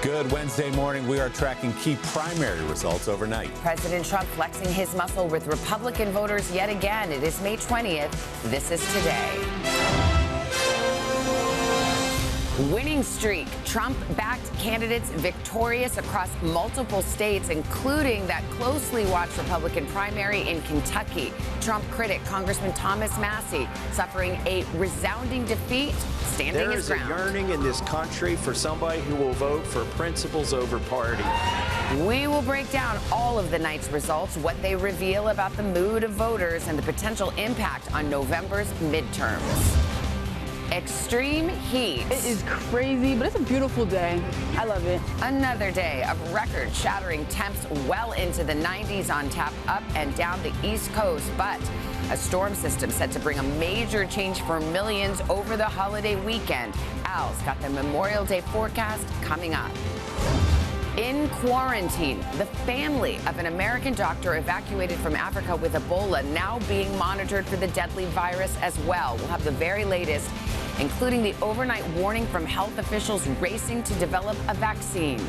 Good Wednesday morning. We are tracking key primary results overnight. President Trump flexing his muscle with Republican voters yet again. It is May 20th. This is Today. Winning streak. Trump-backed candidates victorious across multiple states, including that closely watched Republican primary in Kentucky. Trump critic Congressman Thomas Massie suffering a resounding defeat, standing his ground. There is a yearning in this country for somebody who will vote for principles over party. We will break down all of the night's results, what they reveal about the mood of voters, and the potential impact on November's midterms. Extreme heat. It is crazy, but it's a beautiful day. I love it. Another day of record-shattering temps well into the 90s on tap up and down the East Coast, but a storm system set to bring a major change for millions over the holiday weekend. Al's got the Memorial Day forecast coming up. In quarantine, the family of an American doctor evacuated from Africa with Ebola now being monitored for the deadly virus as well. We'll have the very latest, including the overnight warning from health officials racing to develop a vaccine.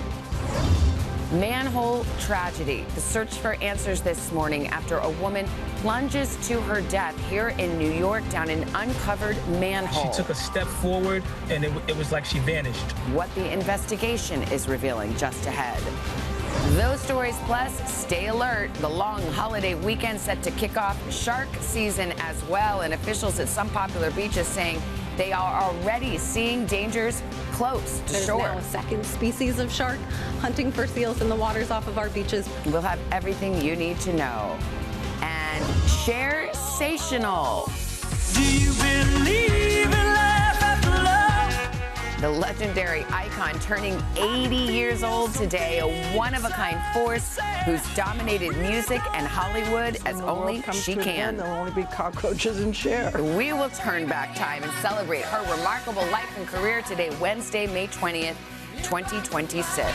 Manhole tragedy. The search for answers this morning after a woman plunges to her death here in New York down an uncovered manhole. She took a step forward and it was like she vanished. What the investigation is revealing just ahead. Those stories plus stay alert. The long holiday weekend set to kick off shark season as well, and officials at some popular beaches saying they are already seeing dangers close to shore. There's now a second species of shark hunting for seals in the waters off of our beaches. We'll have everything you need to know. And share-sational. Do you believe in life after love? The legendary icon turning 80 years old today, a one-of-a-kind force who's dominated music and Hollywood as only she can. There'll only be cockroaches and Cher. We will turn back time and celebrate her remarkable life and career today, Wednesday, May 20th, 2026.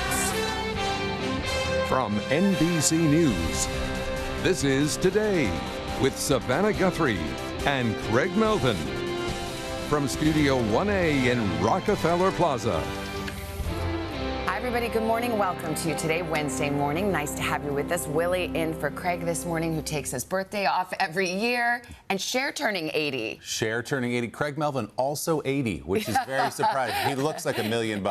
From NBC News, this is Today with Savannah Guthrie and Craig Melvin. From Studio 1A in Rockefeller Plaza. Hi, everybody. Good morning. Welcome to Today, Wednesday morning. Nice to have you with us. Willie in for Craig this morning, who takes his birthday off every year. And Cher turning 80. Cher turning 80. Craig Melvin also 80, which is very surprising. He looks like $1 million.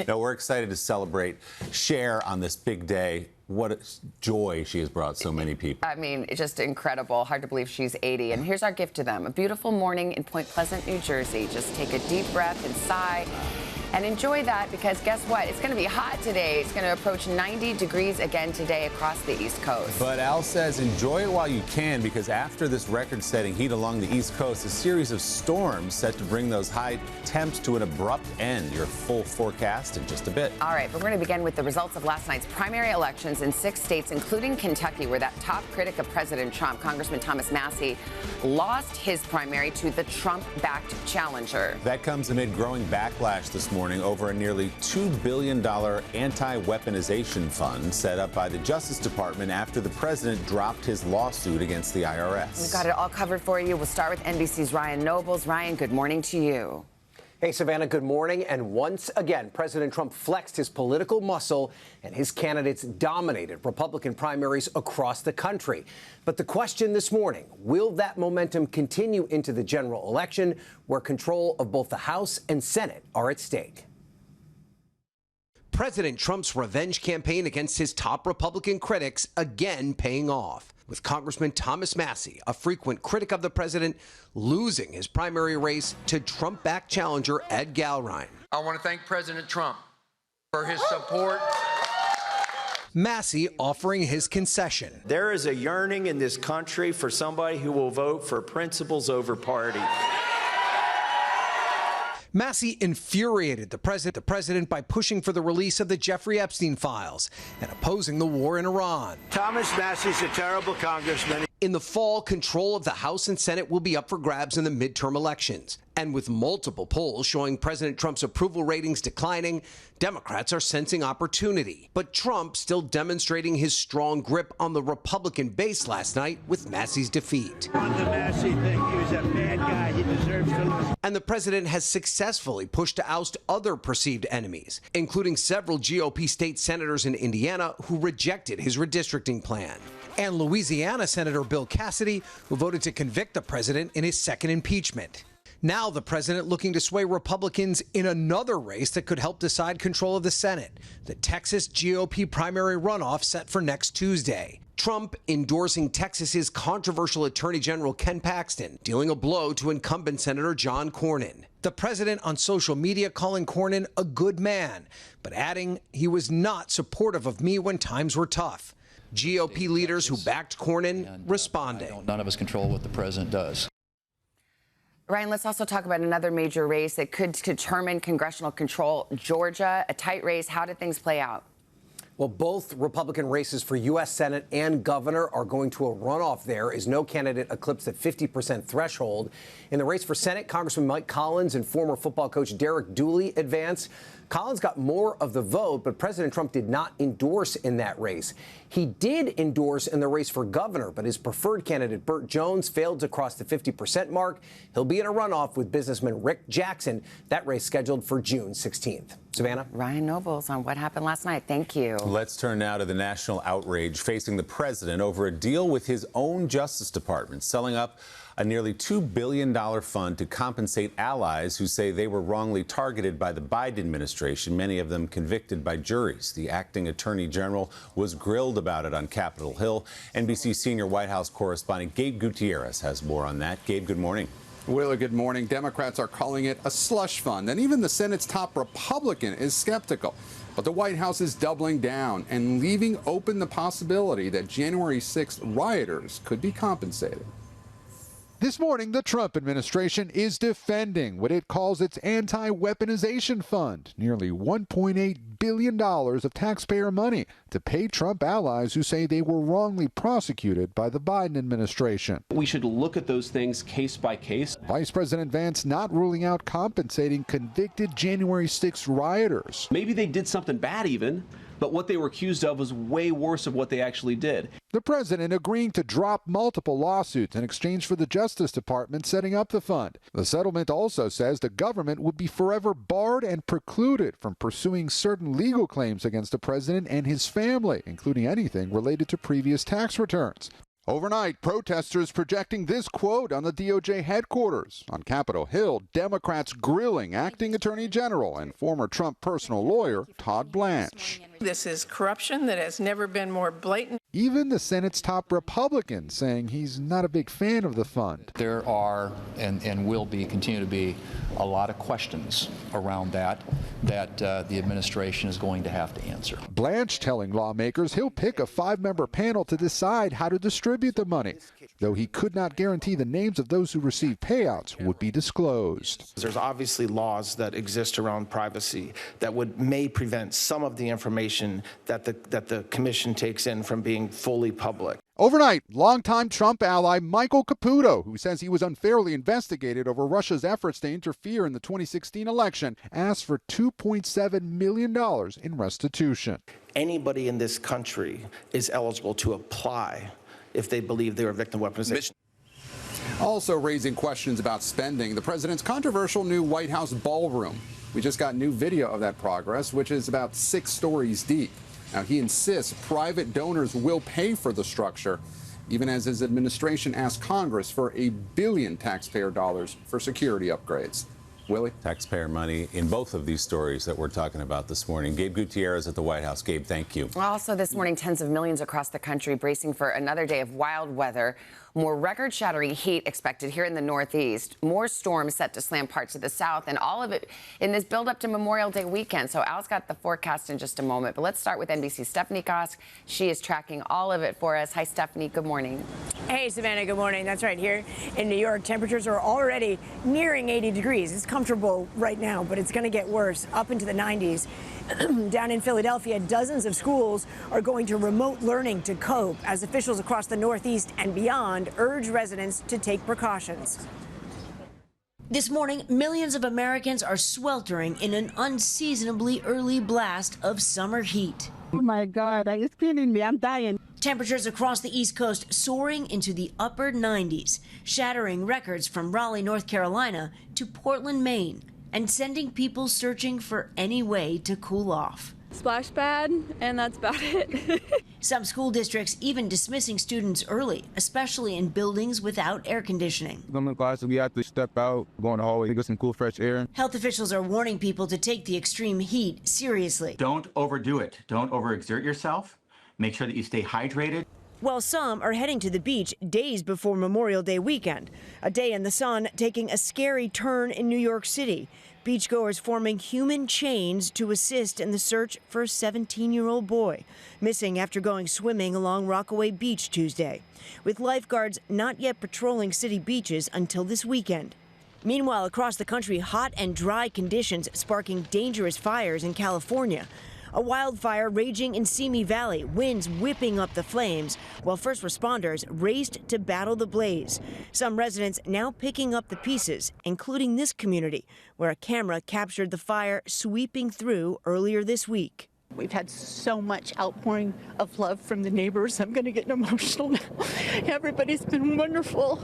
No, we're excited to celebrate Cher on this big day. What a joy she has brought so many people. I mean, it's just incredible. Hard to believe she's 80. And here's our gift to them. A beautiful morning in Point Pleasant, New Jersey. Just take a deep breath and sigh and enjoy that, because guess what? It's going to be hot today. It's going to approach 90 degrees again today across the East Coast. But Al says enjoy it while you can, because after this record-setting heat along the East Coast, a series of storms set to bring those high temps to an abrupt end. Your full forecast in just a bit. All right, but we're going to begin with the results of last night's primary elections in 6 states, including Kentucky, where that top critic of President Trump, Congressman Thomas Massie, lost his primary to the Trump-backed challenger. That comes amid growing backlash this morning over a nearly $2 billion anti-weaponization fund set up by the Justice Department after the president dropped his lawsuit against the IRS. We've got it all covered for you. We'll start with NBC's Ryan Nobles. Ryan, good morning to you. Hey, Savannah, good morning. And once again, President Trump flexed his political muscle and his candidates dominated Republican primaries across the country. But the question this morning, will that momentum continue into the general election, where control of both the House and Senate are at stake? President Trump's revenge campaign against his top Republican critics again paying off, with Congressman Thomas Massie, a frequent critic of the president, losing his primary race to Trump-backed challenger Ed Galrein. I want to thank President Trump for his support. Massie offering his concession. There is a yearning in this country for somebody who will vote for principles over party. Massie infuriated the president by pushing for the release of the Jeffrey Epstein files and opposing the war in Iran. Thomas Massie's a terrible congressman. In the fall, control of the House and Senate will be up for grabs in the midterm elections. And with multiple polls showing President Trump's approval ratings declining, Democrats are sensing opportunity. But Trump still demonstrating his strong grip on the Republican base last night with Massey's defeat. On the Massey thing, he was a bad guy. He deserves to lose. And the president has successfully pushed to oust other perceived enemies, including several GOP state senators in Indiana who rejected his redistricting plan. And Louisiana Senator Bill Cassidy, who voted to convict the president in his second impeachment. Now the president looking to sway Republicans in another race that could help decide control of the Senate, the Texas GOP primary runoff set for next Tuesday. Trump endorsing Texas's controversial Attorney General Ken Paxton, dealing a blow to incumbent Senator John Cornyn. The president on social media calling Cornyn a good man, but adding he was not supportive of me when times were tough. GOP leaders who backed Cornyn responding. None of us control what the president does. Ryan, let's also talk about another major race that could determine congressional control. Georgia, a tight race. How did things play out? Well, both Republican races for U.S. Senate and governor are going to a runoff there as no candidate eclipsed the 50% threshold. In the race for Senate, Congressman Mike Collins and former football coach Derek Dooley advance. Collins got more of the vote, but President Trump did not endorse in that race. He did endorse in the race for governor, but his preferred candidate, Burt Jones, failed to cross the 50% mark. He'll be in a runoff with businessman Rick Jackson. That race scheduled for June 16th. Savannah? Ryan Nobles on what happened last night. Thank you. Let's turn now to the national outrage facing the president over a deal with his own Justice Department, selling up a nearly $2 billion fund to compensate allies who say they were wrongly targeted by the Biden administration, many of them convicted by juries. The acting attorney general was grilled about it on Capitol Hill. NBC senior White House correspondent Gabe Gutierrez has more on that. Gabe, good morning. Wheeler, good morning. Democrats are calling it a slush fund, and even the Senate's top Republican is skeptical. But the White House is doubling down and leaving open the possibility that January 6th rioters could be compensated. This morning, the Trump administration is defending what it calls its anti-weaponization fund, nearly $1.8 billion of taxpayer money to pay Trump allies who say they were wrongly prosecuted by the Biden administration. We should look at those things case by case. Vice President Vance not ruling out compensating convicted January 6 rioters. Maybe they did something bad even, but what they were accused of was way worse of what they actually did. The president agreeing to drop multiple lawsuits in exchange for the Justice Department setting up the fund. The settlement also says the government would be forever barred and precluded from pursuing certain legal claims against the president and his family, including anything related to previous tax returns. Overnight, protesters projecting this quote on the DOJ headquarters. On Capitol Hill, Democrats grilling acting attorney general and former Trump personal lawyer Todd Blanche. This is corruption that has never been more blatant. Even the Senate's top Republican saying he's not a big fan of the fund. There are and will be, continue to be, a lot of questions around that the administration is going to have to answer. Blanche telling lawmakers he'll pick a 5-member panel to decide how to distribute the money, though he could not guarantee the names of those who received payouts would be disclosed. There's obviously laws that exist around privacy that may prevent some of the information that the commission takes in from being fully public. Overnight, longtime Trump ally Michael Caputo, who says he was unfairly investigated over Russia's efforts to interfere in the 2016 election, asked for $2.7 million in restitution. Anybody in this country is eligible to apply if they believe they were a victim of weaponization. Also raising questions about spending, the president's controversial new White House ballroom. We just got new video of that progress, which is about 6 stories deep. Now, he insists private donors will pay for the structure, even as his administration asked Congress for $1 billion taxpayer dollars for security upgrades. Willie? Taxpayer money in both of these stories that we're talking about this morning. Gabe Gutierrez at the White House. Gabe, thank you. Also this morning, tens of millions across the country bracing for another day of wild weather. More record-shattering heat expected here in the Northeast. More storms set to slam parts of the South, and all of it in this build-up to Memorial Day weekend. So Al's got the forecast in just a moment. But let's start with NBC's Stephanie Gosk. She is tracking all of it for us. Hi, Stephanie. Good morning. Hey, Savannah. Good morning. That's right. Here in New York, temperatures are already nearing 80 degrees. It's comfortable right now, but it's going to get worse, up into the 90s. Down in Philadelphia, dozens of schools are going to remote learning to cope as officials across the Northeast and beyond urge residents to take precautions. This morning, millions of Americans are sweltering in an unseasonably early blast of summer heat. Oh my God, it's killing me. I'm dying. Temperatures across the East Coast soaring into the upper 90s, shattering records from Raleigh, North Carolina to Portland, Maine, and sending people searching for any way to cool off. Splash pad, and that's about it. Some school districts even dismissing students early, especially in buildings without air conditioning. Some of the classes we have to step out, go in the hallway, get some cool, fresh air. Health officials are warning people to take the extreme heat seriously. Don't overdo it. Don't overexert yourself. Make sure that you stay hydrated. While some are heading to the beach days before Memorial Day weekend, a day in the sun taking a scary turn in New York City. Beachgoers forming human chains to assist in the search for a 17-year-old boy, missing after going swimming along Rockaway Beach Tuesday, with lifeguards not yet patrolling city beaches until this weekend. Meanwhile, across the country, hot and dry conditions sparking dangerous fires in California. A wildfire raging in Simi Valley, winds whipping up the flames, while first responders raced to battle the blaze. Some residents now picking up the pieces, including this community, where a camera captured the fire sweeping through earlier this week. We've had so much outpouring of love from the neighbors. I'm going to get emotional now. Everybody's been wonderful.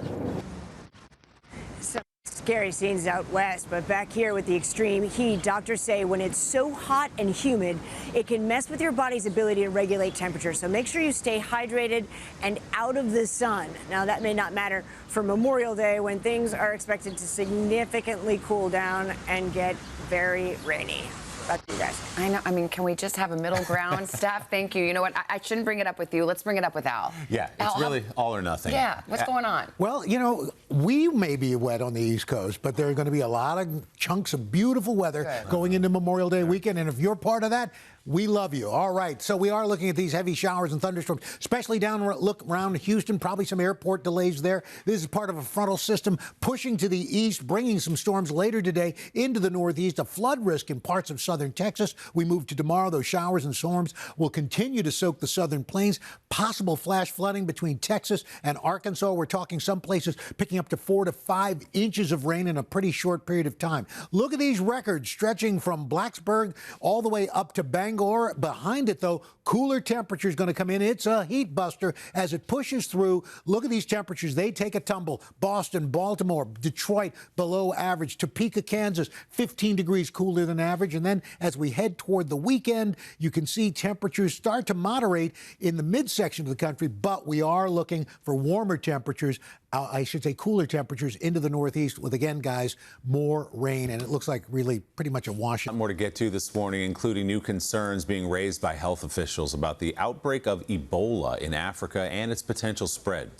Scary scenes out west, but back here with the extreme heat, doctors say when it's so hot and humid, it can mess with your body's ability to regulate temperature. So make sure you stay hydrated and out of the sun. Now, that may not matter for Memorial Day when things are expected to significantly cool down and get very rainy. Back to you guys. I know. I mean, can we just have a middle ground? Steph, thank you. You know what? I shouldn't bring it up with you. Let's bring it up with Al. Yeah, it's really all or nothing. Yeah, what's going on? Well, you know, we may be wet on the East Coast, but there are going to be a lot of chunks of beautiful weather going into Memorial Day weekend. And if you're part of that, we love you. All right. So we are looking at these heavy showers and thunderstorms, especially look around Houston, probably some airport delays there. This is part of a frontal system pushing to the east, bringing some storms later today into the northeast, a flood risk in parts of southern Texas. We move to tomorrow. Those showers and storms will continue to soak the southern plains. Possible flash flooding between Texas and Arkansas. We're talking some places picking up to 4 to 5 inches of rain in a pretty short period of time. Look at these records stretching from Blacksburg all the way up to Bangor. Behind it, though, cooler temperatures going to come in. It's a heat buster as it pushes through. Look at these temperatures. They take a tumble. Boston, Baltimore, Detroit, below average. Topeka, Kansas, 15 degrees cooler than average. And then as we head toward the weekend, you can see temperatures start to moderate in the midsection of the country, but we are looking for warmer temperatures. I should say cooler temperatures into the northeast with, again, guys, more rain. And it looks like really pretty much a wash. More to get to this morning, including new concerns being raised by health officials about the outbreak of Ebola in Africa and its potential spread.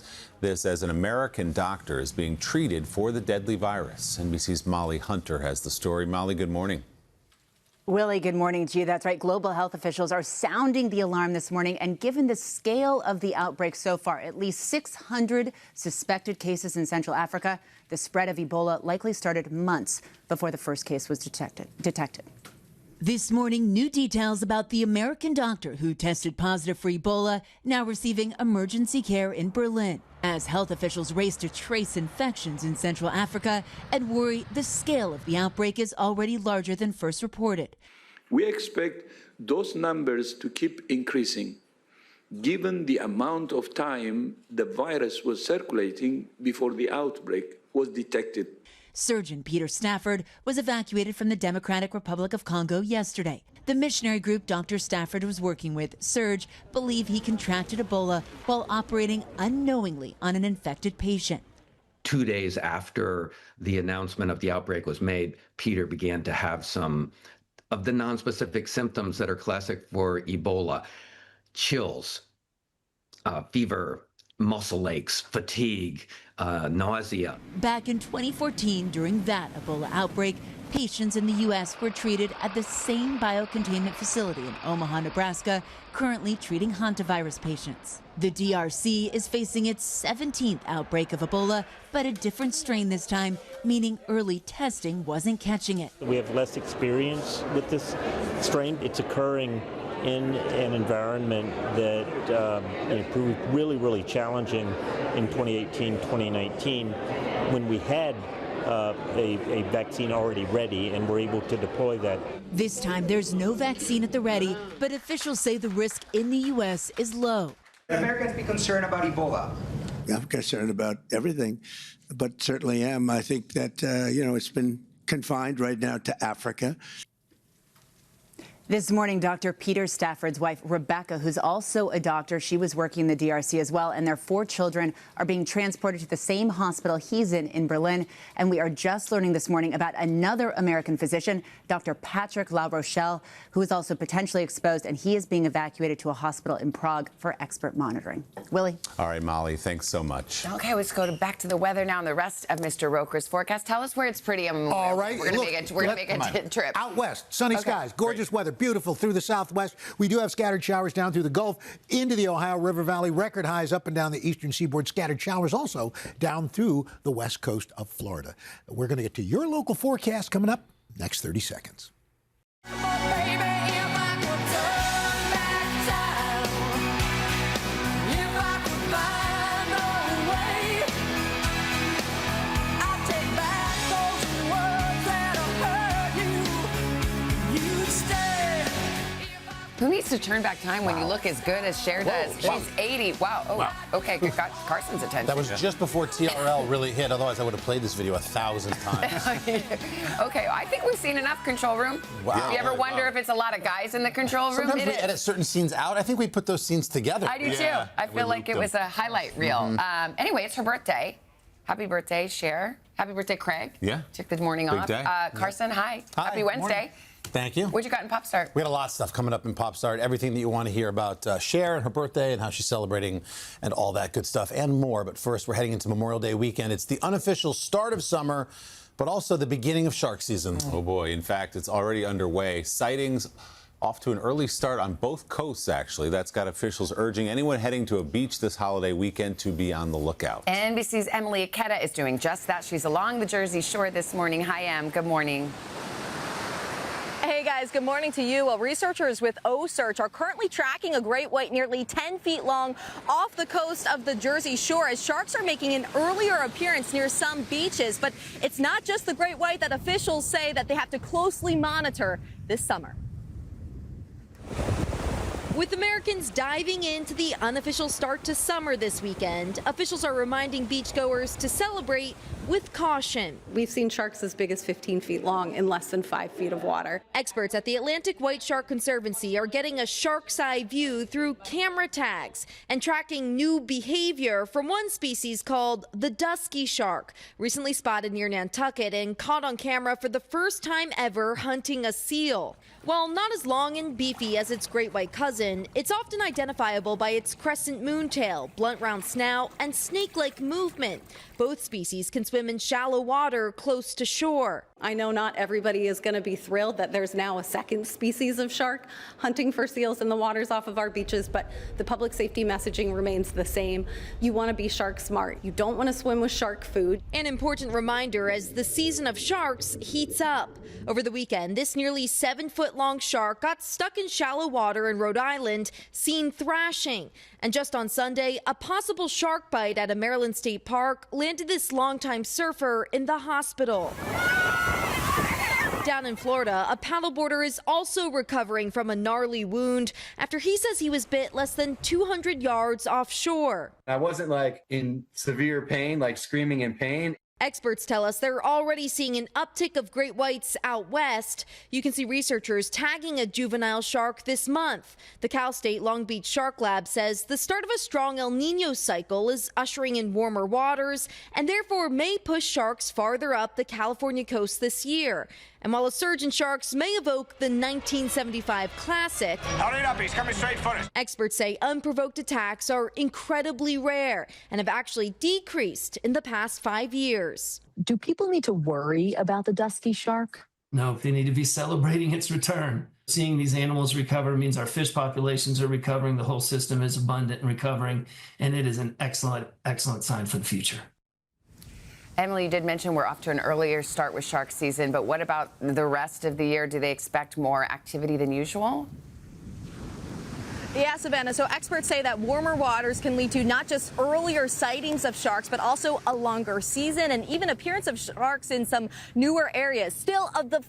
This as an American doctor is being treated for the deadly virus. NBC's Molly Hunter has the story. Molly, good morning. Willie, good morning to you. That's right. Global health officials are sounding the alarm this morning. And given the scale of the outbreak so far, at least 600 suspected cases in Central Africa, the spread of Ebola likely started months before the first case was detected. This morning, new details about the American doctor who tested positive for Ebola, now receiving emergency care in Berlin, as health officials race to trace infections in Central Africa and worry the scale of the outbreak is already larger than first reported. We expect those numbers to keep increasing, given the amount of time the virus was circulating before the outbreak was detected. Surgeon Peter Stafford was evacuated from the Democratic Republic of Congo yesterday. The missionary group Dr. Stafford was working with, Surge, believe he contracted Ebola while operating unknowingly on an infected patient. 2 days after the announcement of the outbreak was made, Peter began to have some of the nonspecific symptoms that are classic for Ebola: chills, fever, muscle aches, fatigue, nausea. Back in 2014, during that Ebola outbreak, patients in the U.S. were treated at the same biocontainment facility in Omaha, Nebraska, currently treating hantavirus patients. The DRC is facing its 17th outbreak of Ebola, but a different strain this time, meaning early testing wasn't catching it. We have less experience with this strain. It's occurring in an environment that proved really, really challenging in 2018, 2019, when we had a vaccine already ready, and we're able to deploy that. This time, there's no vaccine at the ready, but officials say the risk in the U.S. is low. Americans be concerned about Ebola. I'm concerned about everything, but certainly am. I think that, it's been confined right now to Africa. This morning, Dr. Peter Stafford's wife, Rebecca, who's also a doctor, she was working in the DRC as well, and their 4 children are being transported to the same hospital he's in Berlin. And we are just learning this morning about another American physician, Dr. Patrick La Rochelle, who is also potentially exposed, and he is being evacuated to a hospital in Prague for expert monitoring. Willie? All right, Molly, thanks so much. Okay, let's go back to the weather now and the rest of Mr. Roker's forecast. Tell us where it's pretty. All right. We're going to make a trip. Out west, sunny skies, gorgeous weather. Beautiful through the southwest. We do have scattered showers down through the Gulf into the Ohio River Valley. Record highs up and down the eastern seaboard. Scattered showers also down through the west coast of Florida. We're going to get to your local forecast coming up next 30 seconds. Who needs to turn back time when you look as good as Cher does? Wow. She's 80. Wow. Okay, got Carson's attention. That was just before TRL really hit. Otherwise, I would have played this video 1,000 times. Okay, I think we've seen enough Control Room. Wow. Do you ever wonder if it's a lot of guys in the Control Room? Sometimes we edit certain scenes out. I think we put those scenes together. I do too. I feel like it was a highlight reel. Anyway, it's her birthday. Happy birthday, Cher. Happy birthday, Craig. Yeah. Took the morning Big off. day. Carson, hi. Happy Good Wednesday. morning. Thank you. What you got in Pop Start? We got a lot of stuff coming up in Pop Start. Everything that you want to hear about Cher and her birthday and how she's celebrating and all that good stuff and more. But first, we're heading into Memorial Day weekend. It's the unofficial start of summer, but also the beginning of shark season. Oh, boy. In fact, it's already underway. Sightings off to an early start on both coasts, actually. That's got officials urging anyone heading to a beach this holiday weekend to be on the lookout. NBC's Emily Aketa is doing just that. She's along the Jersey Shore this morning. Hi, Em. Good morning. Hey guys, good morning to you. Well, researchers with O-Search are currently tracking a great white nearly 10 feet long off the coast of the Jersey Shore as sharks are making an earlier appearance near some beaches. But it's not just the great white that officials say that they have to closely monitor this summer. With Americans diving into the unofficial start to summer this weekend, officials are reminding beachgoers to celebrate with caution. We've seen sharks as big as 15 feet long in less than 5 feet of water. Experts at the Atlantic White Shark Conservancy are getting a shark's eye view through camera tags and tracking new behavior from one species called the dusky shark, recently spotted near Nantucket and caught on camera for the first time ever hunting a seal. While not as long and beefy as its great white cousin, it's often identifiable by its crescent moon tail, blunt round snout, and snake-like movement. Both species can swim in shallow water close to shore. I know not everybody is going to be thrilled that there's now a second species of shark hunting for seals in the waters off of our beaches, but the public safety messaging remains the same. You want to be shark smart. You don't want to swim with shark food. An important reminder as the season of sharks heats up. Over the weekend, this nearly 7-foot-long shark got stuck in shallow water in Rhode Island, seen thrashing. And just on Sunday, a possible shark bite at a Maryland state park landed this longtime surfer in the hospital. Down in Florida, a paddleboarder is also recovering from a gnarly wound after he says he was bit less than 200 yards offshore. I wasn't like in severe pain, like screaming in pain. Experts tell us they're already seeing an uptick of great whites out west. You can see researchers tagging a juvenile shark this month. The Cal State Long Beach Shark Lab says the start of a strong El Nino cycle is ushering in warmer waters and therefore may push sharks farther up the California coast this year. And while a surge in sharks may evoke the 1975 classic, hurry up, he's coming straight for us. Experts say unprovoked attacks are incredibly rare and have actually decreased in the past 5 years. Do people need to worry about the dusky shark? No, they need to be celebrating its return. Seeing these animals recover means our fish populations are recovering, the whole system is abundant and recovering, and it is an excellent, excellent sign for the future. Emily, you did mention we're off to an earlier start with shark season, but what about the rest of the year? Do they expect more activity than usual? Yeah, Savannah. So experts say that warmer waters can lead to not just earlier sightings of sharks, but also a longer season and even appearance of sharks in some newer areas. Still, of the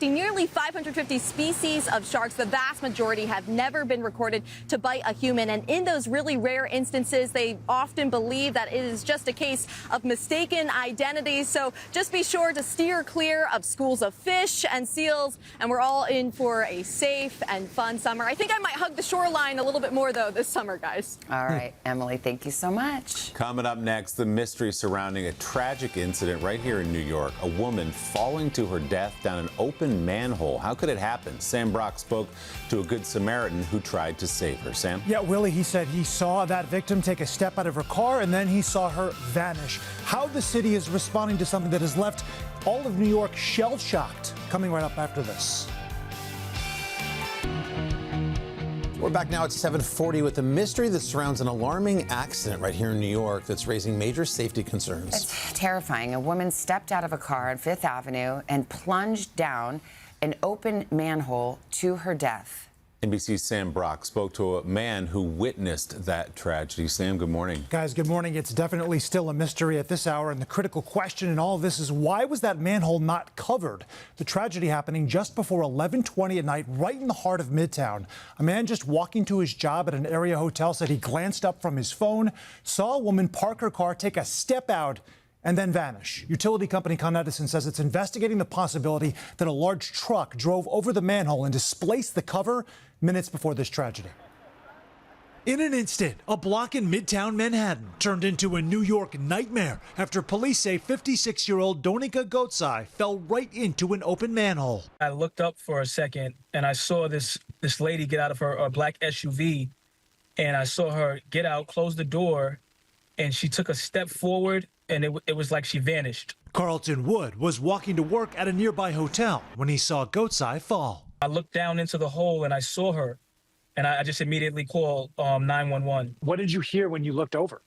nearly 550 species of sharks, the vast majority have never been recorded to bite a human. And in those really rare instances, they often believe that it is just a case of mistaken identity. So just be sure to steer clear of schools of fish and seals. And we're all in for a safe and fun summer. I think I might hug the shoreline a little bit more, though, this summer, guys. All right, Emily, thank you so much. Coming up next, the mystery surrounding a tragic incident right here in New York. A woman falling to her death down an open manhole. How could it happen? Sam Brock spoke to a Good Samaritan who tried to save her. Sam? Yeah, Willie, he said he saw that victim take a step out of her car and then he saw her vanish. How the city is responding to something that has left all of New York shell-shocked. Coming right up after this. We're back now at 7:40 with the mystery that surrounds an alarming accident right here in New York that's raising major safety concerns. It's terrifying. A woman stepped out of a car on Fifth Avenue and plunged down an open manhole to her death. NBC's Sam Brock spoke to a man who witnessed that tragedy. Sam, good morning. Guys, good morning. It's definitely still a mystery at this hour, and the critical question in all of this is why was that manhole not covered? The tragedy happening just before 11:20 at night, right in the heart of Midtown. A man just walking to his job at an area hotel said he glanced up from his phone, saw a woman park her car, take a step out, and then vanish. Utility company Con Edison says it's investigating the possibility that a large truck drove over the manhole and displaced the cover minutes before this tragedy. In an instant, a block in Midtown Manhattan turned into a New York nightmare after police say 56-year-old Donika Gotsai fell right into an open manhole. I looked up for a second and I saw this lady get out of her black SUV, and I saw her get out, close the door, and she took a step forward, and it was like she vanished. Carlton Wood was walking to work at a nearby hotel when he saw Gotsai fall. I looked down into the hole and I saw her, and I just immediately called 911. What did you hear when you looked over?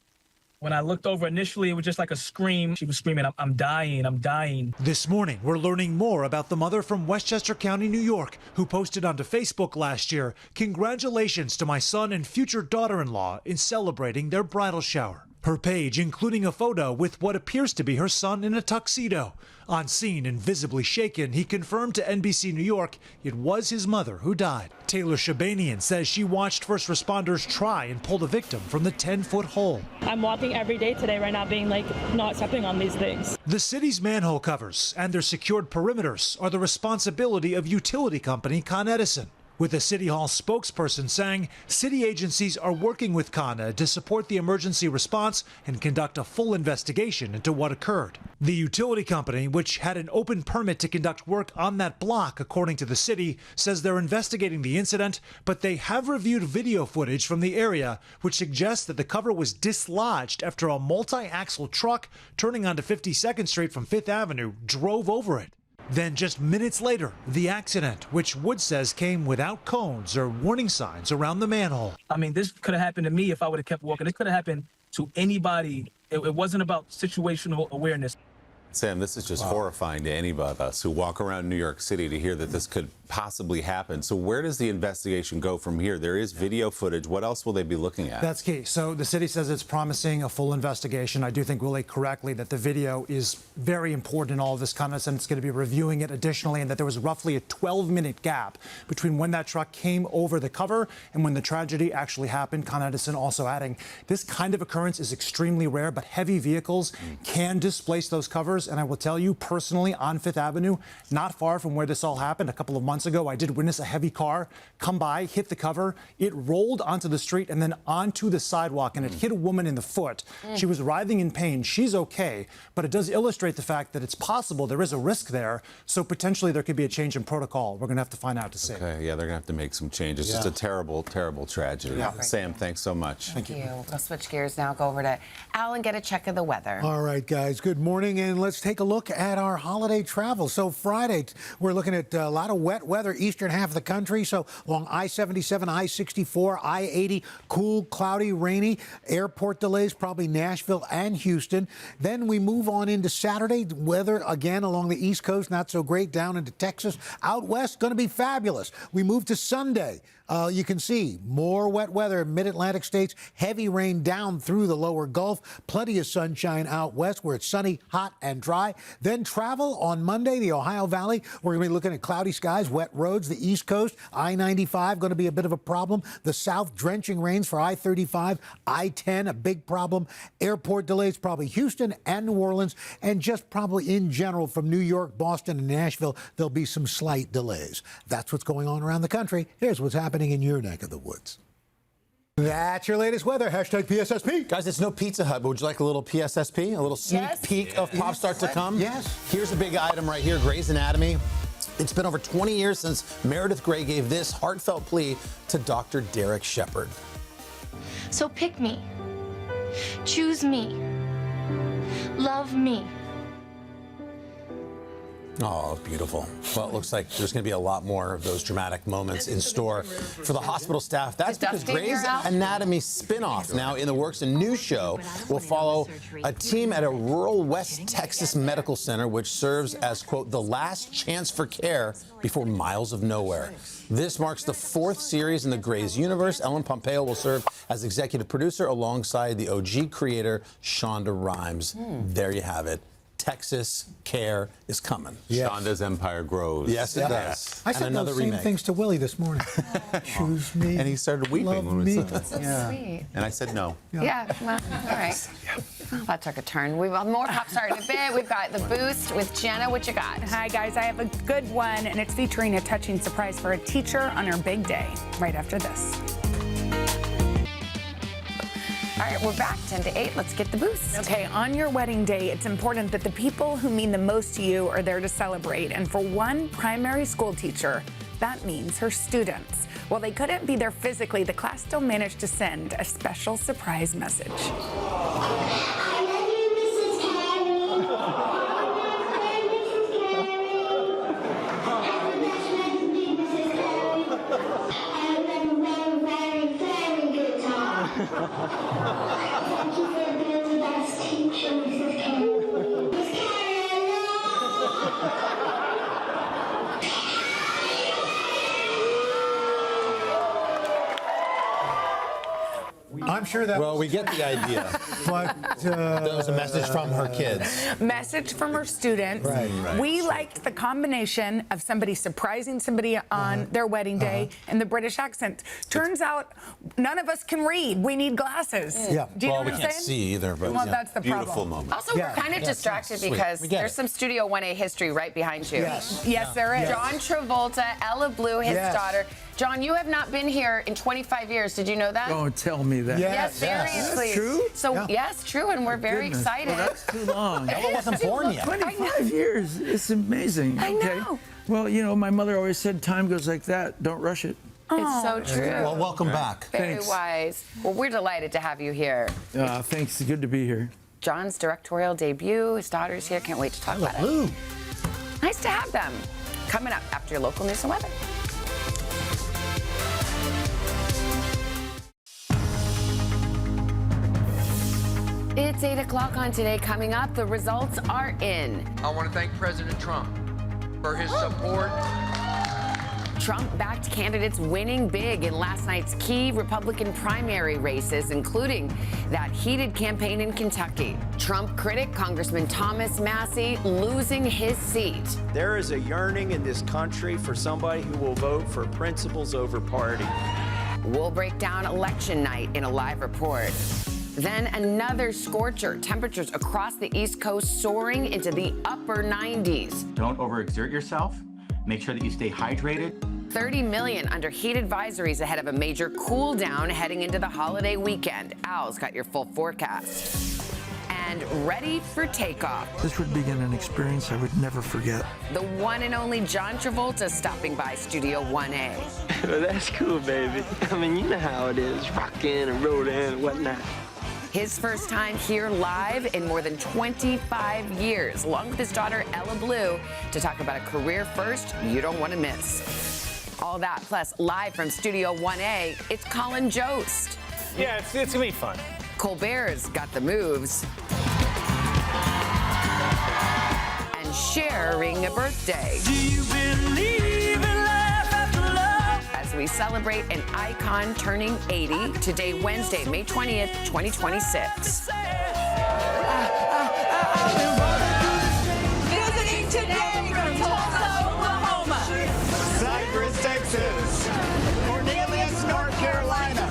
When I looked over initially, it was just like a scream. She was screaming, I'm dying, I'm dying. This morning, we're learning more about the mother from Westchester County, New York, who posted onto Facebook last year, "Congratulations to my son and future daughter-in-law in celebrating their bridal shower." Her page including a photo with what appears to be her son in a tuxedo. On scene and visibly shaken, he confirmed to NBC New York it was his mother who died. Taylor Shabanian says she watched first responders try and pull the victim from the 10-foot hole. I'm walking every day today right now being like not stepping on these things. The city's manhole covers and their secured perimeters are the responsibility of utility company Con Edison, with a City Hall spokesperson saying city agencies are working with Con Ed to support the emergency response and conduct a full investigation into what occurred. The utility company, which had an open permit to conduct work on that block, according to the city, says they're investigating the incident, but they have reviewed video footage from the area, which suggests that the cover was dislodged after a multi-axle truck turning onto 52nd Street from Fifth Avenue drove over it. Then just minutes later, the accident, which Wood says came without cones or warning signs around the manhole. I mean, this could have happened to me if I would have kept walking. This could have happened to anybody. It wasn't about situational awareness. Sam, this is just horrifying to any of us who walk around New York City to hear that this could possibly happen. So where does the investigation go from here? There is video footage. What else will they be looking at? That's key. So the city says it's promising a full investigation. I do think, Willie, correctly that the video is very important in all of this context, and it's going to be reviewing it additionally, and that there was roughly a 12-minute gap between when that truck came over the cover and when the tragedy actually happened. Con Edison also adding this kind of occurrence is extremely rare, but heavy vehicles can displace those covers. And I will tell you personally, on Fifth Avenue, not far from where this all happened, a couple of months ago, I did witness a heavy car come by, hit the cover. It rolled onto the street and then onto the sidewalk, and it hit a woman in the foot. She was writhing in pain. She's okay, but it does illustrate the fact that it's possible there is a risk there, so potentially there could be a change in protocol. We're going to have to find out to see. Okay, yeah, they're going to have to make some changes. It's just a terrible, terrible tragedy. Yeah. Sam, thanks so much. Thank you. We'll switch gears now, go over to Al and get a check of the weather. All right, guys, good morning, and let's let's take a look at our holiday travel. So Friday, we're looking at a lot of wet weather, eastern half of the country. So along I-77, I-64, I-80, cool, cloudy, rainy. Airport delays, probably Nashville and Houston. Then we move on into Saturday. Weather again along the East Coast, not so great, down into Texas. Out west, going to be fabulous. We move to Sunday. You can see more wet weather in mid-Atlantic states, heavy rain down through the lower Gulf, plenty of sunshine out west where it's sunny, hot, and dry. Then travel on Monday, the Ohio Valley. We're going to be looking at cloudy skies, wet roads. The East Coast, I-95, going to be a bit of a problem. The South, drenching rains for I-35, I-10, a big problem. Airport delays, probably Houston and New Orleans, and just probably in general from New York, Boston, and Nashville, there'll be some slight delays. That's what's going on around the country. Here's what's happening in your neck of the woods. That's your latest weather. Hashtag PSSP. Guys, it's no Pizza Hut, but would you like a little PSSP? A little sneak peek of Pop Start to come? Yes. Here's a big item right here, Grey's Anatomy. It's been over 20 years since Meredith Grey gave this heartfelt plea to Dr. Derek Shepherd. So pick me. Choose me. Love me. Oh, beautiful. Well, it looks like there's going to be a lot more of those dramatic moments in store for the hospital staff. That's because Grey's Anatomy spinoff now in the works. A new show will follow a team at a rural West Texas medical center, which serves as, quote, the last chance for care before miles of nowhere. This marks the 4th series in the Grey's universe. Ellen Pompeo will serve as executive producer alongside the OG creator, Shonda Rhimes. There you have it. Texas care is coming. Yes. Shonda's empire grows. Yes, it does. I said those same things to Willie this morning. Choose me. And he started weeping when we said that. So sweet. And I said no. Yeah, well, all right. Well, that took a turn. We've got more Pop Start in a bit. We've got The Boost with Jenna. What you got? Hi, guys. I have a good one, and it's featuring a touching surprise for a teacher on her big day. Right after this. All right, we're back 10 to 8. Let's get the boost. Okay, on your wedding day, it's important that the people who mean the most to you are there to celebrate. And for one primary school teacher, that means her students. While they couldn't be there physically, the class still managed to send a special surprise message. Thank you for being the best teacher, Mrs. Carey. Miss Carey, I'm sure that. Well, we get the idea. But that was a message from her kids. Message from her students. Right. We liked the combination of somebody surprising somebody on their wedding day and the British accent. Turns out none of us can read. We need glasses. Yeah. Do you know Well, what we I'm can't saying? see either, but Well, that's the Beautiful problem. moment. Also, we're kind of distracted because there's some Studio 1A history right behind you. Yes, there is. John Travolta, Ella Blue, his daughter. John, you have not been here in 25 years. Did you know that? Don't tell me that. Yes, seriously. That's true? So, yes, true, and we're very excited. Well, that's too long. Ella wasn't born yet. 25 years. It's amazing. I okay? know. Well, you know, my mother always said time goes like that. Don't rush it. It's so true. Well, welcome back. Very Thanks. wise. Well, we're delighted to have you here. Thanks. Good to be here. John's directorial debut. His daughter's here. Can't wait to talk about it. Nice to have them. Coming up after your local news and weather. It's 8 o'clock on Today. Coming up, the results are in. I want to thank President Trump for his support. Trump-backed candidates winning big in last night's key Republican primary races, including that heated campaign in Kentucky. Trump critic Congressman Thomas Massey losing his seat. There is a yearning in this country for somebody who will vote for principles over party. We'll break down election night in a live report. Then another scorcher. Temperatures across the East Coast soaring into the upper 90s. Don't overexert yourself. Make sure that you stay hydrated. 30 million under heat advisories ahead of a major cool down heading into the holiday weekend. Al's got your full forecast. And ready for takeoff. This would begin an experience I would never forget. The one and only John Travolta stopping by Studio 1A. Well, that's cool, baby. I mean, you know how it is, rocking and rolling and whatnot. His first time here live in more than 25 years, along with his daughter Ella Blue, to talk about a career first you don't want to miss. All that, plus live from Studio 1A, it's Colin Jost. Yeah, it's going to be fun. Colbert's got the moves. And sharing a birthday. Do you believe in life after love? As we celebrate an icon turning 80, today, Wednesday, May 20th, 2026. Visiting today from Tulsa, Oklahoma. Cypress, Texas. Cornelius, North Carolina.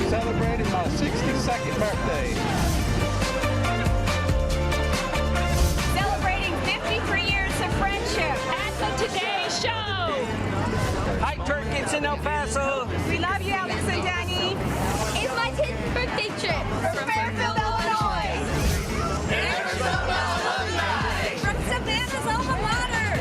Celebrating my 62nd birthday. Celebrating 53 years of friendship at the Today Show. Hi, Turkins in El Paso. We love you, Alex and Danny. It's my 10th birthday trip from Fairfield, Illinois. Arizona alumni. From Savannah's alma mater.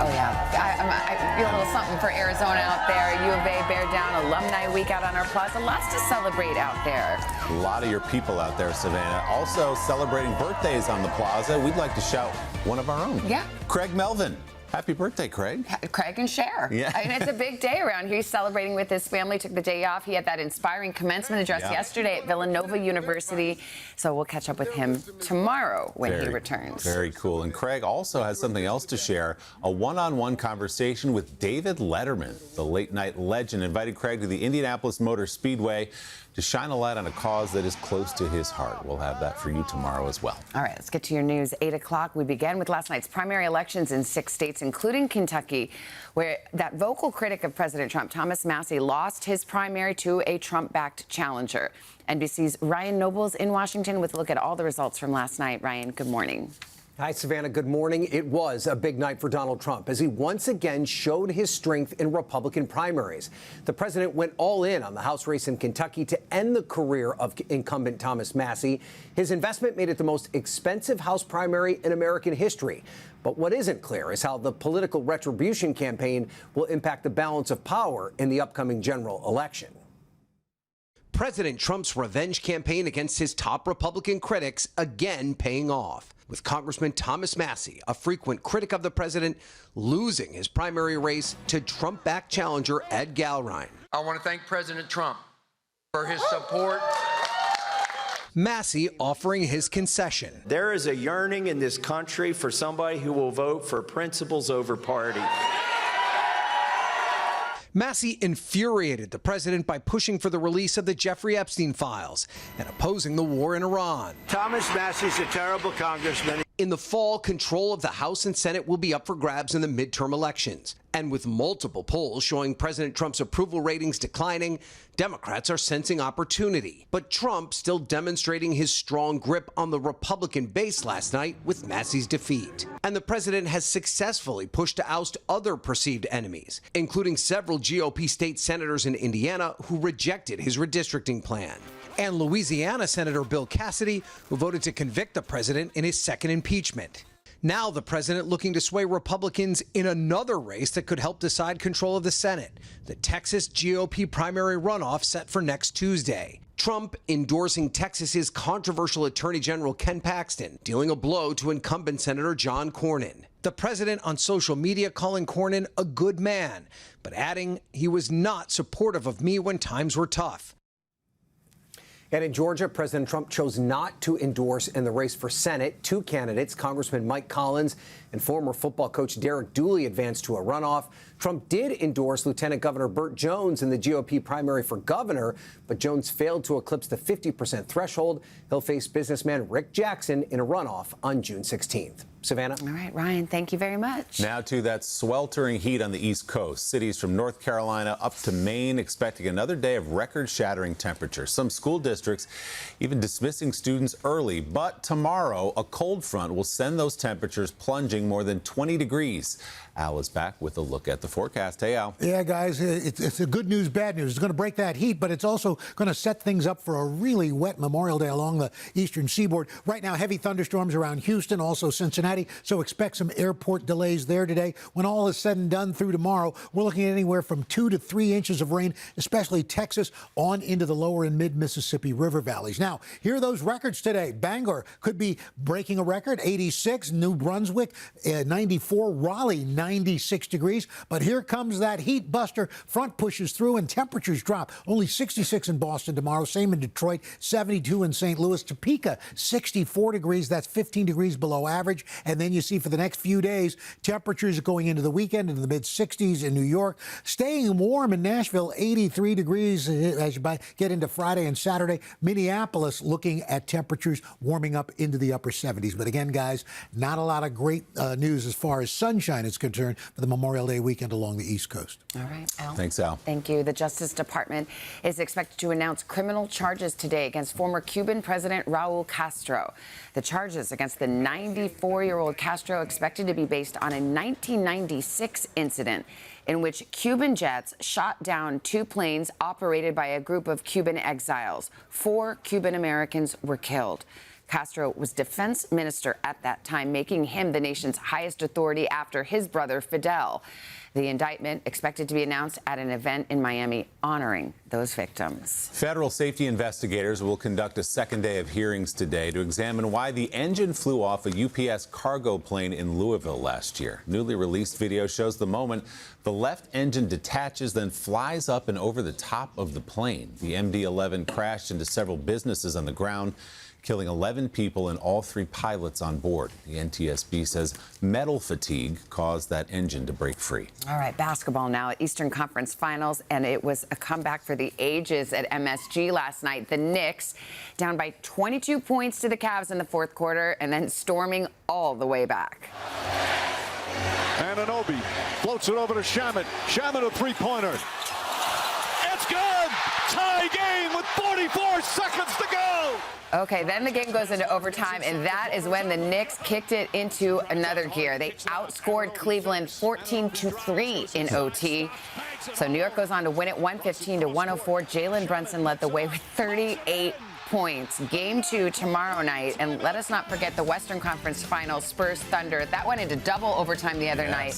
Oh, yeah. I feel a little something for Arizona out there. U of A Bear Down Alumni Week out on our plaza. Lots to celebrate out there. A lot of your people out there, Savannah. Also celebrating birthdays on the plaza. We'd like to shout one of our own. Yeah. Craig Melvin. Happy birthday, Craig. Craig and Cher. Yeah. I mean, it's a big day around here. He's celebrating with his family, took the day off. He had that inspiring commencement address yesterday at Villanova University. So we'll catch up with him tomorrow when he returns. Very cool. And Craig also has something else to share, a one-on-one conversation with David Letterman. The late-night legend invited Craig to the Indianapolis Motor Speedway to shine a light on a cause that is close to his heart. We'll have that for you tomorrow as well. All right, let's get to your news. 8 o'clock. We begin with last night's primary elections in 6 states, including Kentucky, where that vocal critic of President Trump, Thomas Massie, lost his primary to a Trump-backed challenger. NBC's Ryan Nobles in Washington with a look at all the results from last night. Ryan, good morning. Hi, Savannah. Good morning. It was a big night for Donald Trump as he once again showed his strength in Republican primaries. The president went all in on the House race in Kentucky to end the career of incumbent Thomas Massie. His investment made it the most expensive House primary in American history. But what isn't clear is how the political retribution campaign will impact the balance of power in the upcoming general election. President Trump's revenge campaign against his top Republican critics again paying off, with Congressman Thomas Massie, a frequent critic of the president, losing his primary race to Trump-backed challenger Ed Galrein. I want to thank President Trump for his support. Massie offering his concession. There is a yearning in this country for somebody who will vote for principles over party. Massie infuriated the president by pushing for the release of the Jeffrey Epstein files and opposing the war in Iran. Thomas Massie's a terrible congressman. In the fall, control of the House and Senate will be up for grabs in the midterm elections. And with multiple polls showing President Trump's approval ratings declining, Democrats are sensing opportunity. But Trump still demonstrating his strong grip on the Republican base last night with Massie's defeat. And the president has successfully pushed to oust other perceived enemies, including several GOP state senators in Indiana who rejected his redistricting plan. And Louisiana Senator Bill Cassidy, who voted to convict the president in his second impeachment. Now the president looking to sway Republicans in another race that could help decide control of the Senate, the Texas GOP primary runoff set for next Tuesday. Trump endorsing Texas's controversial Attorney General Ken Paxton, dealing a blow to incumbent Senator John Cornyn. The president on social media calling Cornyn a good man, but adding he was not supportive of me when times were tough. And in Georgia, President Trump chose not to endorse in the race for Senate. Two candidates, Congressman Mike Collins and former football coach Derek Dooley, advanced to a runoff. Trump did endorse Lieutenant Governor Burt Jones in the GOP primary for governor, but Jones failed to eclipse the 50% threshold. He'll face businessman Rick Jackson in a runoff on June 16th. Savannah? All right, Ryan, thank you very much. Now to that sweltering heat on the East Coast. Cities from North Carolina up to Maine expecting another day of record-shattering temperatures. Some school districts even dismissing students early. But tomorrow, a cold front will send those temperatures plunging more than 20 degrees. Al is back with a look at the forecast. Hey, Al. Yeah, guys, it's a good news, bad news. It's going to break that heat, but it's also going to set things up for a really wet Memorial Day along the eastern seaboard. Right now, heavy thunderstorms around Houston, also Cincinnati, so expect some airport delays there today. When all is said and done through tomorrow, we're looking at anywhere from 2 to 3 inches of rain, especially Texas on into the lower and mid-Mississippi River valleys. Now, here are those records today. Bangor could be breaking a record, 86. New Brunswick, 94. Raleigh, 96 degrees. But here comes that heat buster. Front pushes through and temperatures drop. Only 66 in Boston tomorrow. Same in Detroit. 72 in St. Louis. Topeka, 64 degrees. That's 15 degrees below average. And then you see for the next few days, temperatures going into the weekend into the mid-60s in New York. Staying warm in Nashville, 83 degrees as you get into Friday and Saturday. Minneapolis looking at temperatures warming up into the upper 70s. But again, guys, not a lot of great news as far as sunshine is concerned for the Memorial Day weekend along the East Coast. All right, Al. Thanks, Al. Thank you. The Justice Department is expected to announce criminal charges today against former Cuban President Raul Castro. The charges against the 94-year-old Castro expected to be based on a 1996 incident in which Cuban jets shot down 2 planes operated by a group of Cuban exiles. 4 Cuban Americans were killed. Castro was defense minister at that time, making him the nation's highest authority after his brother Fidel. The indictment expected to be announced at an event in Miami honoring those victims. Federal safety investigators will conduct a second day of hearings today to examine why the engine flew off a UPS cargo plane in Louisville last year. Newly released video shows the moment the left engine detaches, then flies up and over the top of the plane. The MD-11 crashed into several businesses on the ground, killing 11 people and all 3 pilots on board. The NTSB says metal fatigue caused that engine to break free. All right, basketball now at Eastern Conference Finals, and it was a comeback for the ages at MSG last night. The Knicks down by 22 points to the Cavs in the fourth quarter and then storming all the way back. Anunoby floats it over to Shaman. Shaman a three-pointer. It's good! Tie game with 44 seconds to go! Okay, then the game goes into overtime, and that is when the Knicks kicked it into another gear. They outscored Cleveland 14-3 in OT. So New York goes on to win it 115-104. Jalen Brunson led the way with 38 points. Game 2 tomorrow night. And let us not forget the Western Conference Finals, Spurs Thunder. That went into double overtime the other night.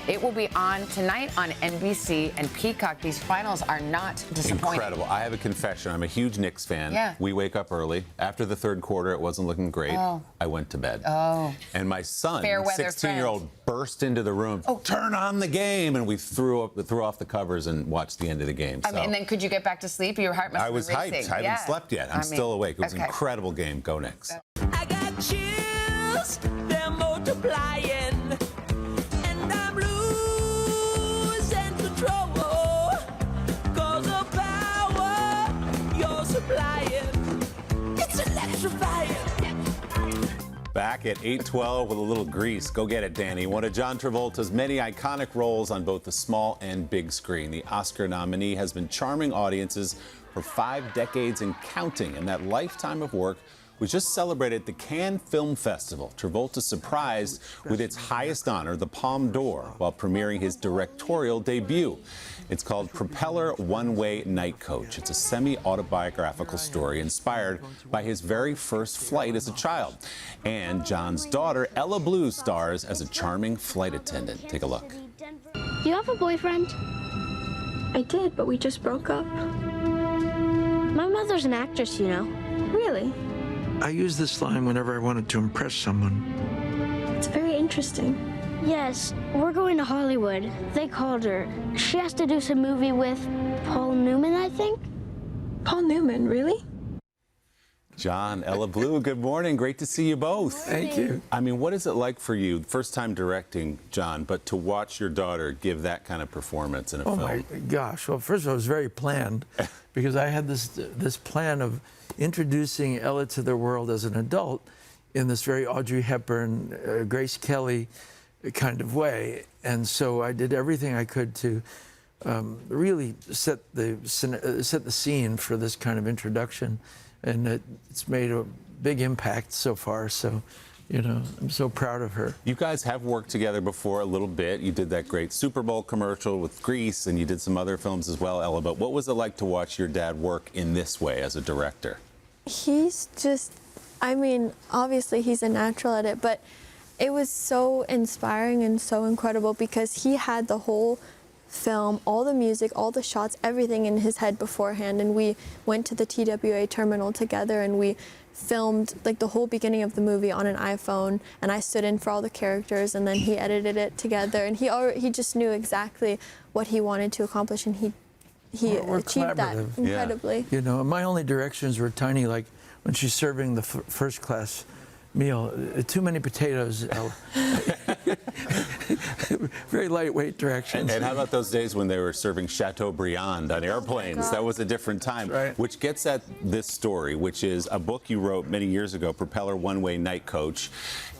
It will be on tonight on NBC and Peacock. These finals are not disappointing. Incredible. I have a confession. I'm a huge Knicks fan. Yeah. We wake up early. After the third quarter, it wasn't looking great. Oh. I went to bed. Oh. And my son, Fair weather 16-year-old, burst into the room. Oh. Turn on the game. And we threw off the covers and watched the end of the game. I mean, and then could you get back to sleep? Your heart must have been racing. I was hyped. I haven't slept yet. I'm still awake. It was an incredible game. Go Knicks. I got chills. They're multiplying. And I'm losing control. Cause the power you're supplying, it's electrifying. Back at 8:12 with a little grease. Go get it, Danny. One of John Travolta's many iconic roles on both the small and big screen. The Oscar nominee has been charming audiences for 5 decades and counting, and that lifetime of work was just celebrated at the Cannes Film Festival. Travolta surprised with its highest honor, the Palme d'Or, while premiering his directorial debut. It's called Propeller One-Way Night Coach. It's a semi-autobiographical story inspired by his very first flight as a child. And John's daughter, Ella Blue, stars as a charming flight attendant. Take a look. Do you have a boyfriend? I did, but we just broke up. My mother's an actress, you know. Really? I use this line whenever I wanted to impress someone. It's very interesting. Yes, we're going to Hollywood. They called her. She has to do some movie with Paul Newman, I think. Paul Newman, really? John, Ella Blue, good morning. Great to see you both. Thank you. I mean, what is it like for you, first time directing, John, but to watch your daughter give that kind of performance in a film? Oh, my gosh. Well, first of all, it was very planned because I had this plan of introducing Ella to the world as an adult in this very Audrey Hepburn, Grace Kelly kind of way. And so I did everything I could to really set the scene for this kind of introduction. And it's made a big impact so far. So, you know, I'm so proud of her. You guys have worked together before a little bit. You did that great Super Bowl commercial with Grease, and you did some other films as well, Ella. But what was it like to watch your dad work in this way as a director? He's just, I mean, obviously he's a natural at it, but it was so inspiring and so incredible because he had the whole film, all the music, all the shots, everything in his head beforehand. And we went to the TWA terminal together and we filmed like the whole beginning of the movie on an iPhone, and I stood in for all the characters, and then he edited it together, and he just knew exactly what he wanted to accomplish, and he We're achieved that incredibly. Yeah. You know, my only directions were tiny, like when she's serving the first class meal, too many potatoes. Very lightweight directions. And how about those days when they were serving Chateaubriand on airplanes? That was a different time. Right. Which gets at this story, which is a book you wrote many years ago, Propeller One-Way Night Coach.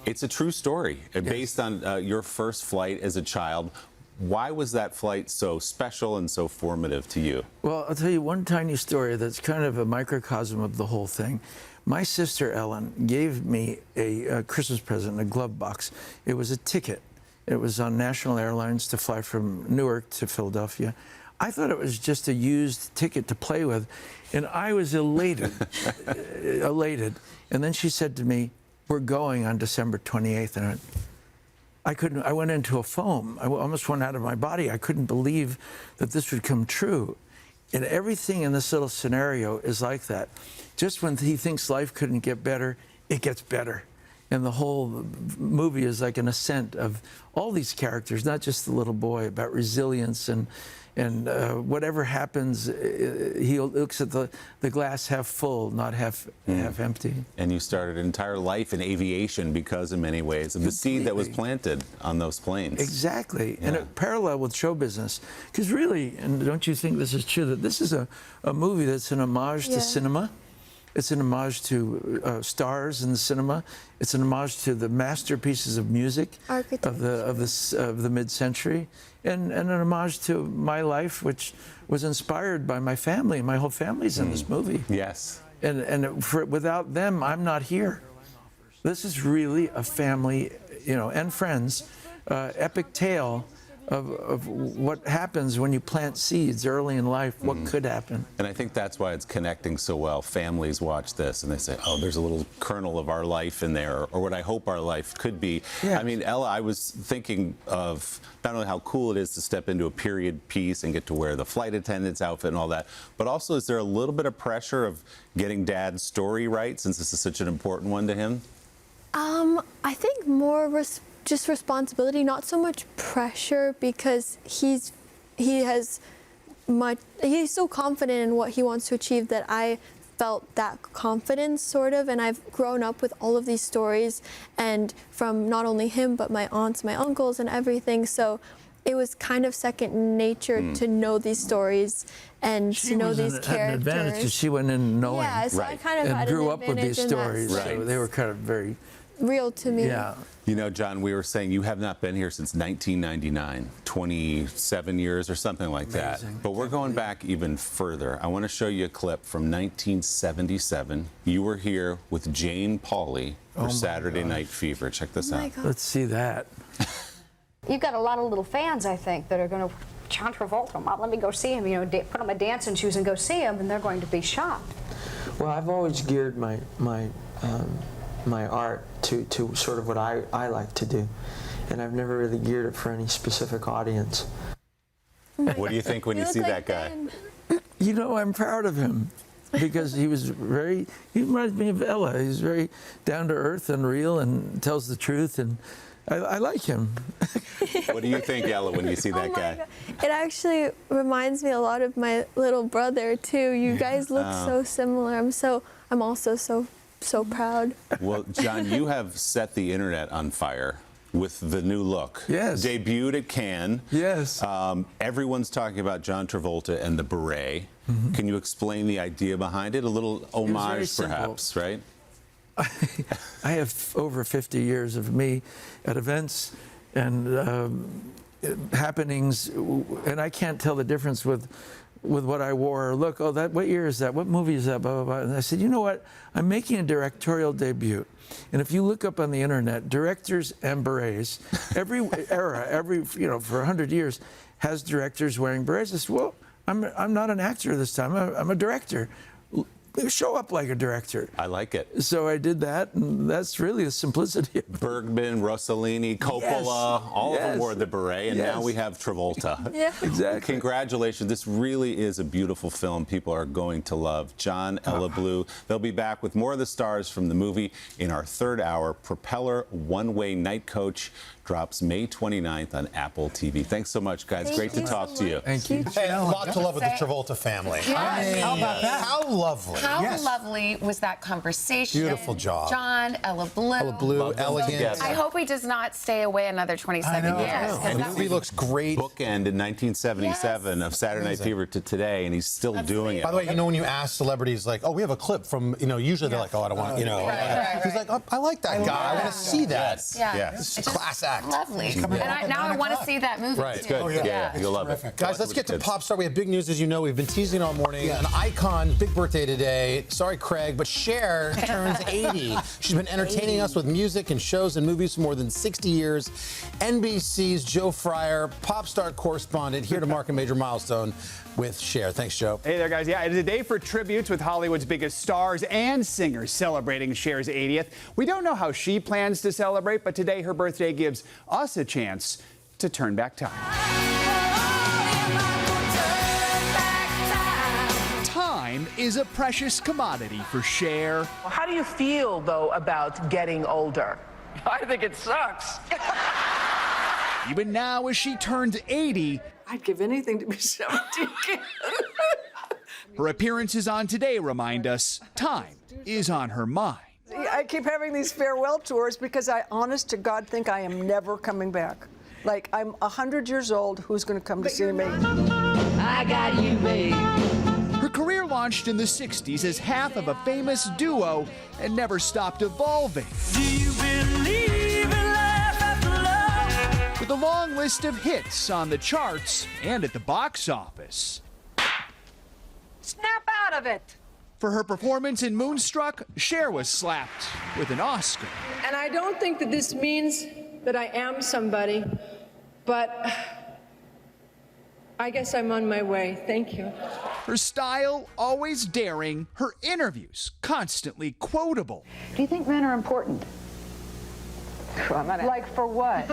It's a true story based on your first flight as a child. Why was that flight so special and so formative to you? Well, I'll tell you one tiny story that's kind of a microcosm of the whole thing. My sister Ellen gave me a Christmas present, a glove box. It was a ticket. It was on National Airlines to fly from Newark to Philadelphia. I thought it was just a used ticket to play with, and I was elated, elated. And then she said to me, "We're going on December 28th." And I went into a foam. I almost went out of my body. I couldn't believe that this would come true. And everything in this little scenario is like that. Just when he thinks life couldn't get better, it gets better. And the whole movie is like an ascent of all these characters, not just the little boy, about resilience and whatever happens, he looks at the glass half full, not half empty. And you started an entire life in aviation because, in many ways, of the seed that was planted on those planes. Exactly. Yeah. And it parallel with show business. Because really, and don't you think this is true, that this is a movie that's an homage to cinema? It's an homage to stars in the cinema. It's an homage to the masterpieces of music of the mid-century, and an homage to my life, which was inspired by my family. My whole family's in this movie. Yes. And without them, I'm not here. This is really a family, you know, and friends, epic tale of what happens when you plant seeds early in life, what could happen. And I think that's why it's connecting so well. Families watch this and they say, oh, there's a little kernel of our life in there, or what I hope our life could be. Yeah. I mean, Ella, I was thinking of not only how cool it is to step into a period piece and get to wear the flight attendant's outfit and all that, but also is there a little bit of pressure of getting Dad's story right, since this is such an important one to him? I think more just responsibility, not so much pressure, because he's so confident in what he wants to achieve that I felt that confidence, sort of, and I've grown up with all of these stories, and from not only him but my aunts, my uncles, and everything. So it was kind of second nature to know these stories and to know these characters. Had an advantage because she went in knowing, yeah, so I kind of had grew an up with these stories. Right. So they were kind of very real to me. Yeah. You know, John, we were saying you have not been here since 1999, 27 years or something like that. But we're going back even further. I want to show you a clip from 1977. You were here with Jane Pauley for Saturday Night Fever. Check this out. Let's see that. You've got a lot of little fans, I think, that are going to John Travolta. Let me go see him. You know, put on my dancing shoes and go see him, and they're going to be shocked. Well, I've always geared my art to sort of what I like to do, and I've never really geared it for any specific audience. What do you think when you see that guy? You know, I'm proud of him because he reminds me of Ella. He's very down to earth and real and tells the truth, and I like him. What do you think, Ella, when you see that guy? God. It actually reminds me a lot of my little brother too. You guys look so similar. I'm also so proud. Well, John, you have set the internet on fire with the new look. Yes. Debuted at Cannes. Yes. Everyone's talking about John Travolta and the beret. Can you explain the idea behind it? A little homage, perhaps, right? I have over 50 years of me at events and happenings, and I can't tell the difference with what I wore. Or look, what year is that? What movie is that? Blah, blah, blah. And I said, you know what? I'm making a directorial debut. And if you look up on the internet, directors and berets, every era, for 100 years, has directors wearing berets. I said, well, I'm not an actor this time. I'm a director. Show up like a director. I like it. So I did that, and that's really the simplicity of it. Bergman, Rossellini, Coppola, all of them wore the beret, and now we have Travolta. Yeah, exactly. Congratulations. This really is a beautiful film people are going to love. John, Ella Blue. They'll be back with more of the stars from the movie in our third hour. Propeller One-Way Night Coach drops May 29th on Apple TV. Thanks so much, guys. Great to talk to you. Thank you. Hey, a lot to love with the Travolta family. Yes. How about that? How lovely. How lovely was that conversation? Beautiful job. John, Ella Blue. Ella Blue, elegant. I hope he does not stay away another 27 years. And the movie looks great. Bookend in 1977 of Saturday Night Fever to today, and he's still doing it. By the way, when you ask celebrities, like, oh, we have a clip from, usually they're like, oh, I don't want, He's like, oh, I like that guy. I want to see that. Yeah. This is a class act. Lovely. And now I want to see that movie. Right. Too. Good. Oh, yeah, you'll love it. Guys, let's get to Pop Star. We have big news, as you know. We've been teasing all morning. An icon, big birthday today. Sorry, Craig, but Cher turns 80. She's been entertaining us with music and shows and movies for more than 60 years. NBC's Joe Fryer, Pop Star correspondent, here to mark a major milestone with Cher. Thanks, Joe. Hey there, guys. Yeah, it is a day for tributes with Hollywood's biggest stars and singers celebrating Cher's 80th. We don't know how she plans to celebrate, but today her birthday gives us a chance to turn back time. Time is a precious commodity for Cher. How do you feel, though, about getting older? I think it sucks. Even now, as she turns 80, I'd give anything to be 70 again. her appearances on Today remind us time is on her mind. I keep having these farewell tours because I, honest to God, think I am never coming back. Like, I'm 100 years old, who's going to come to see me? I got you, babe. Her career launched in the 60s as half of a famous duo and never stopped evolving. Do you believe in life after love? With a long list of hits on the charts and at the box office. Snap out of it! For her performance in Moonstruck, Cher was slapped with an Oscar. And I don't think that this means that I am somebody, but I guess I'm on my way. Thank you. Her style always daring, her interviews constantly quotable. Do you think men are important? Like for what?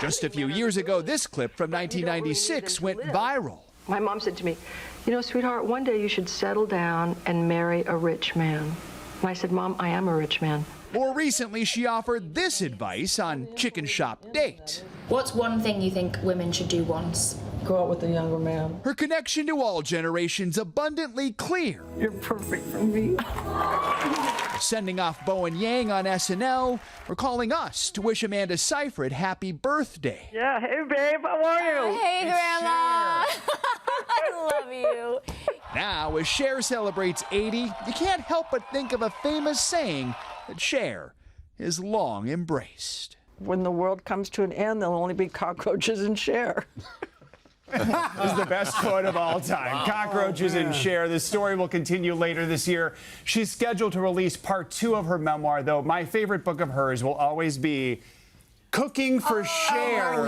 Just a few years ago, this clip from 1996 went viral. My mom said to me, you know, sweetheart, one day you should settle down and marry a rich man. And I said, Mom, I am a rich man. More recently, she offered this advice on Chicken Shop Date. What's one thing you think women should do once? Go out with a younger man. Her connection to all generations abundantly clear. You're perfect for me. Sending off Bowen Yang on SNL, or calling us to wish Amanda Seyfried happy birthday. Yeah, hey babe, how are you? Hey, Grandma. I love you. Now, as Cher celebrates 80, you can't help but think of a famous saying that Cher has long embraced. When the world comes to an end, there'll only be cockroaches and Cher. This is the best quote of all time. Cockroaches and Cher. The story will continue later this year. She's scheduled to release part 2 of her memoir, though my favorite book of hers will always be Cooking for Cher.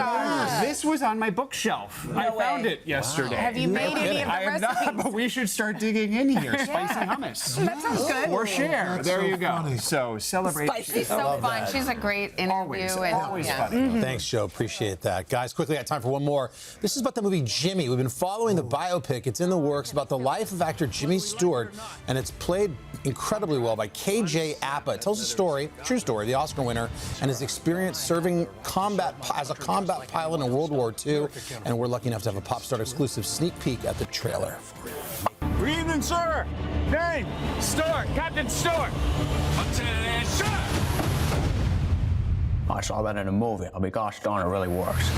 This was on my bookshelf. I found it yesterday. Have you made any of the I have not, but we should start digging in here. Spicy hummus. That sounds good. For Cher. There you go. So celebrate. She's so fun. She's a great interview. Always funny. Thanks, Joe. Appreciate that. Guys, quickly, I got time for one more. This is about the movie Jimmy. We've been following the biopic. It's in the works about the life of actor Jimmy Stewart, and it's played incredibly well by KJ Apa. It tells the story, true story, the Oscar winner, and his experience serving as a combat pilot in World War II. And we're lucky enough to have a Pop Star exclusive sneak peek at the trailer. Good evening, sir. Name? Stewart. Captain Stewart. Attention! I saw that in a movie. I'll be gosh darn, it really works.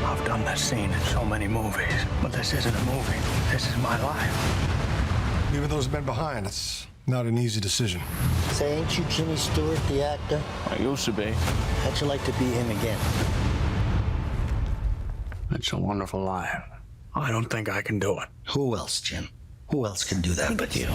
I've done that scene in so many movies, but this isn't a movie. This is my life. Even those men behind, it's Not an easy decision. Say, ain't you Jimmy Stewart, the actor? I used to be. How'd you like to be him again? It's a wonderful life. I don't think I can do it. Who else, Jim? Who else can do that but you?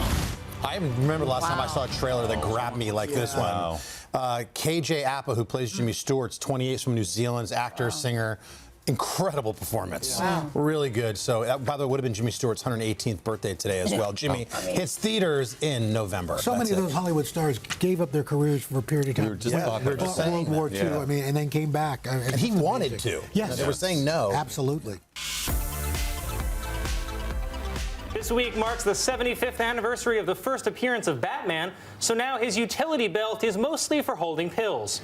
I remember the last time I saw a trailer that grabbed me like this one. KJ Apa, who plays Jimmy Stewart's 28 from New Zealand's actor, singer. Incredible performance. Wow. Really good. So, by the way, would have been Jimmy Stewart's 118th birthday today as well. Jimmy hits theaters in November. So many of those Hollywood stars gave up their careers for a period of time. We were just saying World War II, I mean, and then came back. And he wanted to. Yes. They were saying no. Absolutely. This week marks the 75th anniversary of the first appearance of Batman, so now his utility belt is mostly for holding pills.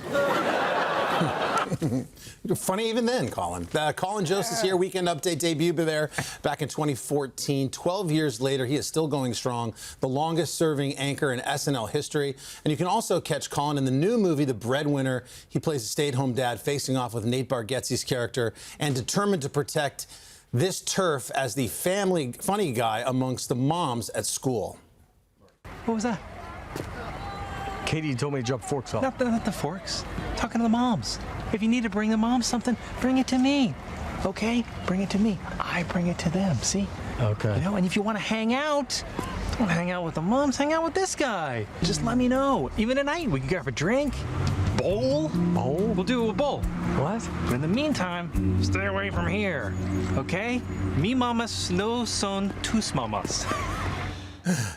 Funny even then, Colin. Colin Jost is here. Weekend Update debut there back in 2014. 12 years later, he is still going strong. The longest-serving anchor in SNL history. And you can also catch Colin in the new movie, The Breadwinner. He plays a stay-at-home dad facing off with Nate Bargatze's character and determined to protect this turf as the family funny guy amongst the moms at school. What was that? Katie told me to drop forks off. Not the forks. Talking to the moms. If you need to bring the moms something, bring it to me. Okay? Bring it to me. I bring it to them. See? Okay. You know, and if you want to hang out, don't hang out with the moms, hang out with this guy. Just let me know. Even tonight, we can grab a drink. Bowl? We'll do a bowl. What? But in the meantime, stay away from here. Okay? Mi mamas no son tus mamas.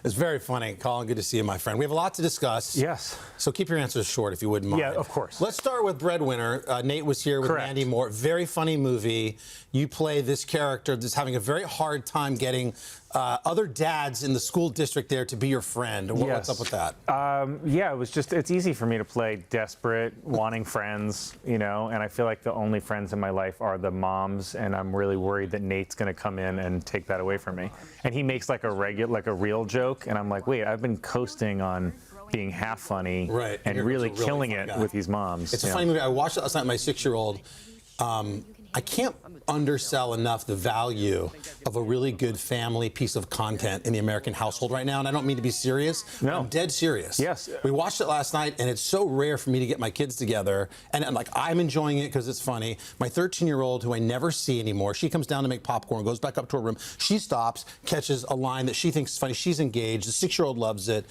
It's very funny. Colin, good to see you, my friend. We have a lot to discuss. Yes. So keep your answers short if you wouldn't mind. Yeah, of course. Let's start with Breadwinner. Nate was here with Correct. Mandy Moore. Very funny movie. You play this character that's having a very hard time getting other dads in the school district there to be your friend. What's up with that? Yeah, it's easy for me to play desperate, wanting friends, you know, and I feel like the only friends in my life are the moms, and I'm really worried that Nate's going to come in and take that away from me. And he makes like a real joke, and I'm like, wait, I've been coasting on being half funny and really killing it with these moms. It's a funny movie. I watched it last night with my 6-year-old. I can't undersell enough the value of a really good family piece of content in the American household right now. And I don't mean to be serious. No. I'm dead serious. Yes. We watched it last night, and it's so rare for me to get my kids together. And I'm enjoying it because it's funny. My 13-year-old, who I never see anymore, she comes down to make popcorn, goes back up to her room. She stops, catches a line that she thinks is funny. She's engaged. The 6-year-old loves it.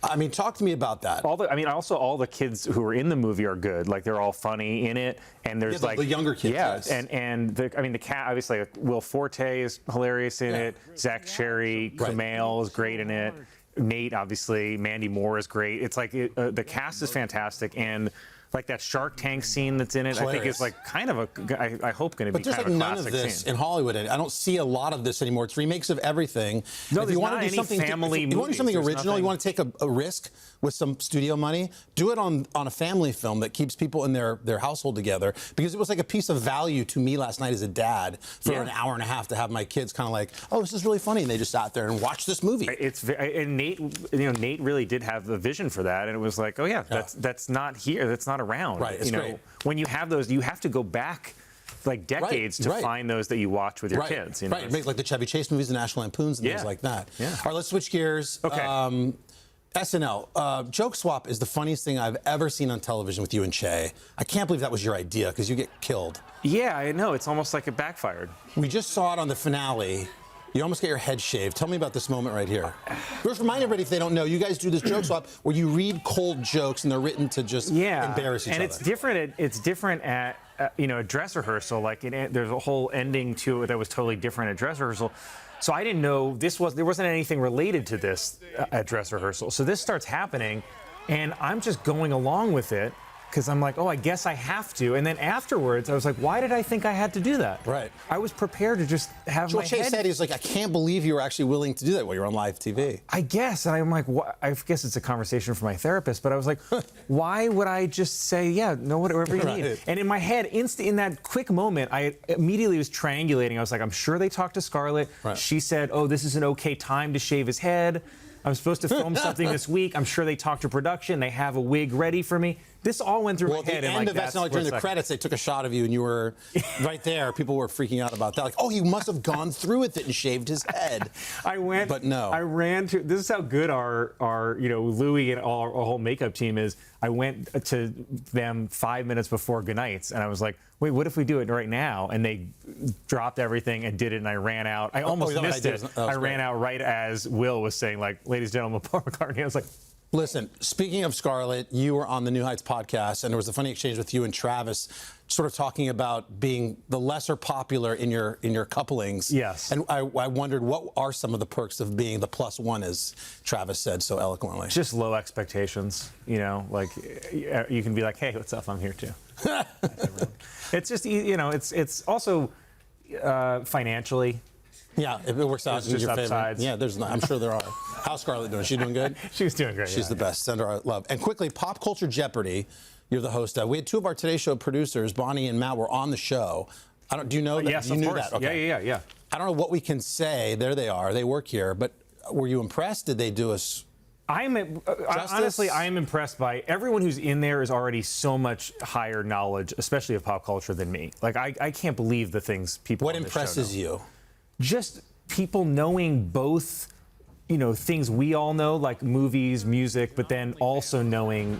I mean, talk to me about that. All the kids who are in the movie are good. Like, they're all funny in it, and there's the younger kids. Yeah, yes. and the cat, obviously, Will Forte is hilarious in it. Zach Sherry, Kumail is great in it. Nate, obviously, Mandy Moore is great. It's like the cast is fantastic, and like that Shark Tank scene that's in it, Hilarious. I think is like kind of I hope going to be kind of a classic scene. But there's like none of this in Hollywood. I don't see a lot of this anymore. It's remakes of everything. No, if there's you want not to do any something, family if you want to do something movies, original, you want to take a risk with some studio money, do it on a family film that keeps people in their household together. Because it was like a piece of value to me last night as a dad for an hour and a half to have my kids kind of like, oh, this is really funny, and they just sat there and watched this movie. And Nate really did have the vision for that, and it was like, oh yeah, that's not here, that's not around. Right, it's great. When you have those, you have to go back like decades to find those that you watch with your kids. You know? Right, make like the Chevy Chase movies, the National Lampoons, and things like that. Yeah. All right, let's switch gears. Okay. SNL. Joke Swap is the funniest thing I've ever seen on television with you and Che. I can't believe that was your idea, because you get killed. Yeah, I know. It's almost like it backfired. We just saw it on the finale. You almost get your head shaved. Tell me about this moment right here. Just remind everybody, if they don't know, you guys do this joke swap where you read cold jokes and they're written to just embarrass each other. And it's different at a dress rehearsal. Like there's a whole ending to it that was totally different at dress rehearsal. So I didn't know there wasn't anything related to this at dress rehearsal. So this starts happening, and I'm just going along with it. Because I'm like, oh, I guess I have to. And then afterwards, I was like, why did I think I had to do that? Right. I was prepared to just have my Che head. said, he's like, I can't believe you were actually willing to do that while you're on live TV. I guess. And I'm like, what? I guess it's a conversation for my therapist. But I was like, why would I just say, yeah, no, whatever you need? And in my head, in that quick moment, I immediately was triangulating. I was like, I'm sure they talked to Scarlett. Right. She said, oh, this is an okay time to shave his head. I'm supposed to film something this week. I'm sure they talked to production. They have a wig ready for me. This all went through my Well, at head. the and end like, of that, that's like during the what's credits, they took a shot of you and you were right there. People were freaking out about that. Like, oh, he must have gone through with it and shaved his head. I went, but no. I ran to. This is how good our Louis and our whole makeup team is. I went to them 5 minutes before goodnights, and I was like, wait, what if we do it right now? And they dropped everything and did it, and I ran out. I almost missed it. I ran out right as Will was saying, like, ladies and gentlemen, Paul McCartney. I was like, listen, speaking of Scarlett, you were on the New Heights podcast, and there was a funny exchange with you and Travis, sort of talking about being the lesser popular in your couplings. Yes. And I wondered, what are some of the perks of being the plus one, as Travis said so eloquently? Just low expectations, like you can be like, hey, what's up? I'm here too. It's just, it's also financially. Yeah, if it works out It's in just your favor. upsides. Yeah, I'm sure there are. How's Scarlett doing? She doing good? She's doing great. She's the best. Send her our love. And quickly, Pop Culture Jeopardy. You're the host of. We had two of our Today Show producers, Bonnie and Matt, were on the show. Do you know that? Yes, you of knew course. that? Okay. Yeah. I don't know what we can say. There they are. They work here. But were you impressed? Did they do us? Honestly, I am impressed by everyone who's in there is already so much higher knowledge, especially of pop culture, than me. Like, I can't believe the things people. What on this show impresses know. you? Just people knowing both, things we all know, like movies, music, but then also knowing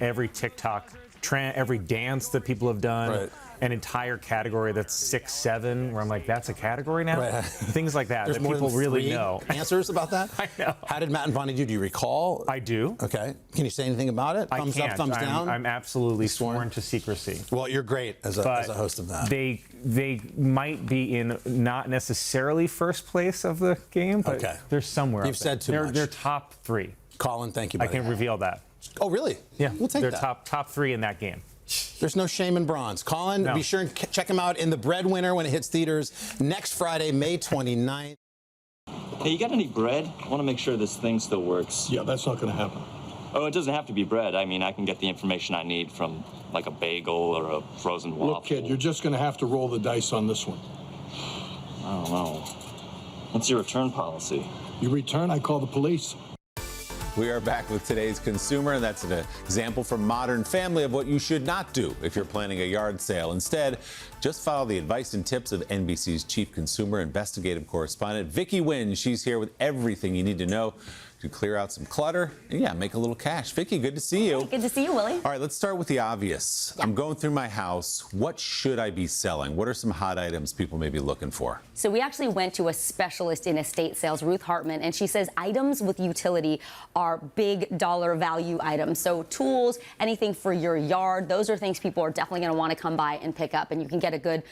every TikTok trend, every dance that people have done. Right. An entire category that's 6, 7, where I'm like, that's a category now? Right. Things like that, There's that more people than really 3 know. answers about that? I know. How did Matt and Bonnie do? Do you recall? I do. Okay. Can you say anything about it? Thumbs I can't. up, thumbs down? I'm absolutely sworn to secrecy. Well, you're great as a host of that. They might be in not necessarily first place of the game, but they're somewhere. You've said too much. They're top 3. Colin, thank you, buddy. I can reveal that. Oh, really? Yeah. We'll take they're that. top 3 in that game. There's no shame in bronze. Colin, be sure and check him out in The Breadwinner when it hits theaters next Friday, May 29th. Hey, you got any bread? I want to make sure this thing still works. Yeah, that's not going to happen. Oh, it doesn't have to be bread. I mean, I can get the information I need from, like, a bagel or a frozen waffle. Look, kid, you're just going to have to roll the dice on this one. I don't know. What's your return policy? You return, I call the police. We are back with today's consumer, and that's an example from Modern Family of what you should not do if you're planning a yard sale. Instead, just follow the advice and tips of NBC's chief consumer investigative correspondent, Vicki Wynn. She's here with everything you need to know to clear out some clutter and, make a little cash. Vicki, good to see you. Hey, good to see you, Willie. All right, let's start with the obvious. I'm going through my house. What should I be selling? What are some hot items people may be looking for? So we actually went to a specialist in estate sales, Ruth Hartman, and she says items with utility are big dollar value items. So tools, anything for your yard, those are things people are definitely going to want to come by and pick up, and you can get a good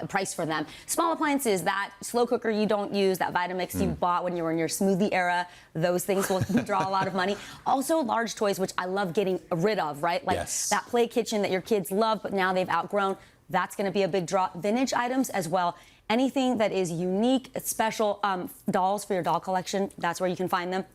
price for them. Small appliances, that slow cooker you don't use, that Vitamix you bought when you were in your smoothie era, those things will draw a lot of money. Also large toys, which I love getting rid of, right? Like that play kitchen that your kids love, but now they've outgrown. That's going to be a big draw. Vintage items as well. Anything that is unique, special, dolls for your doll collection, that's where you can find them.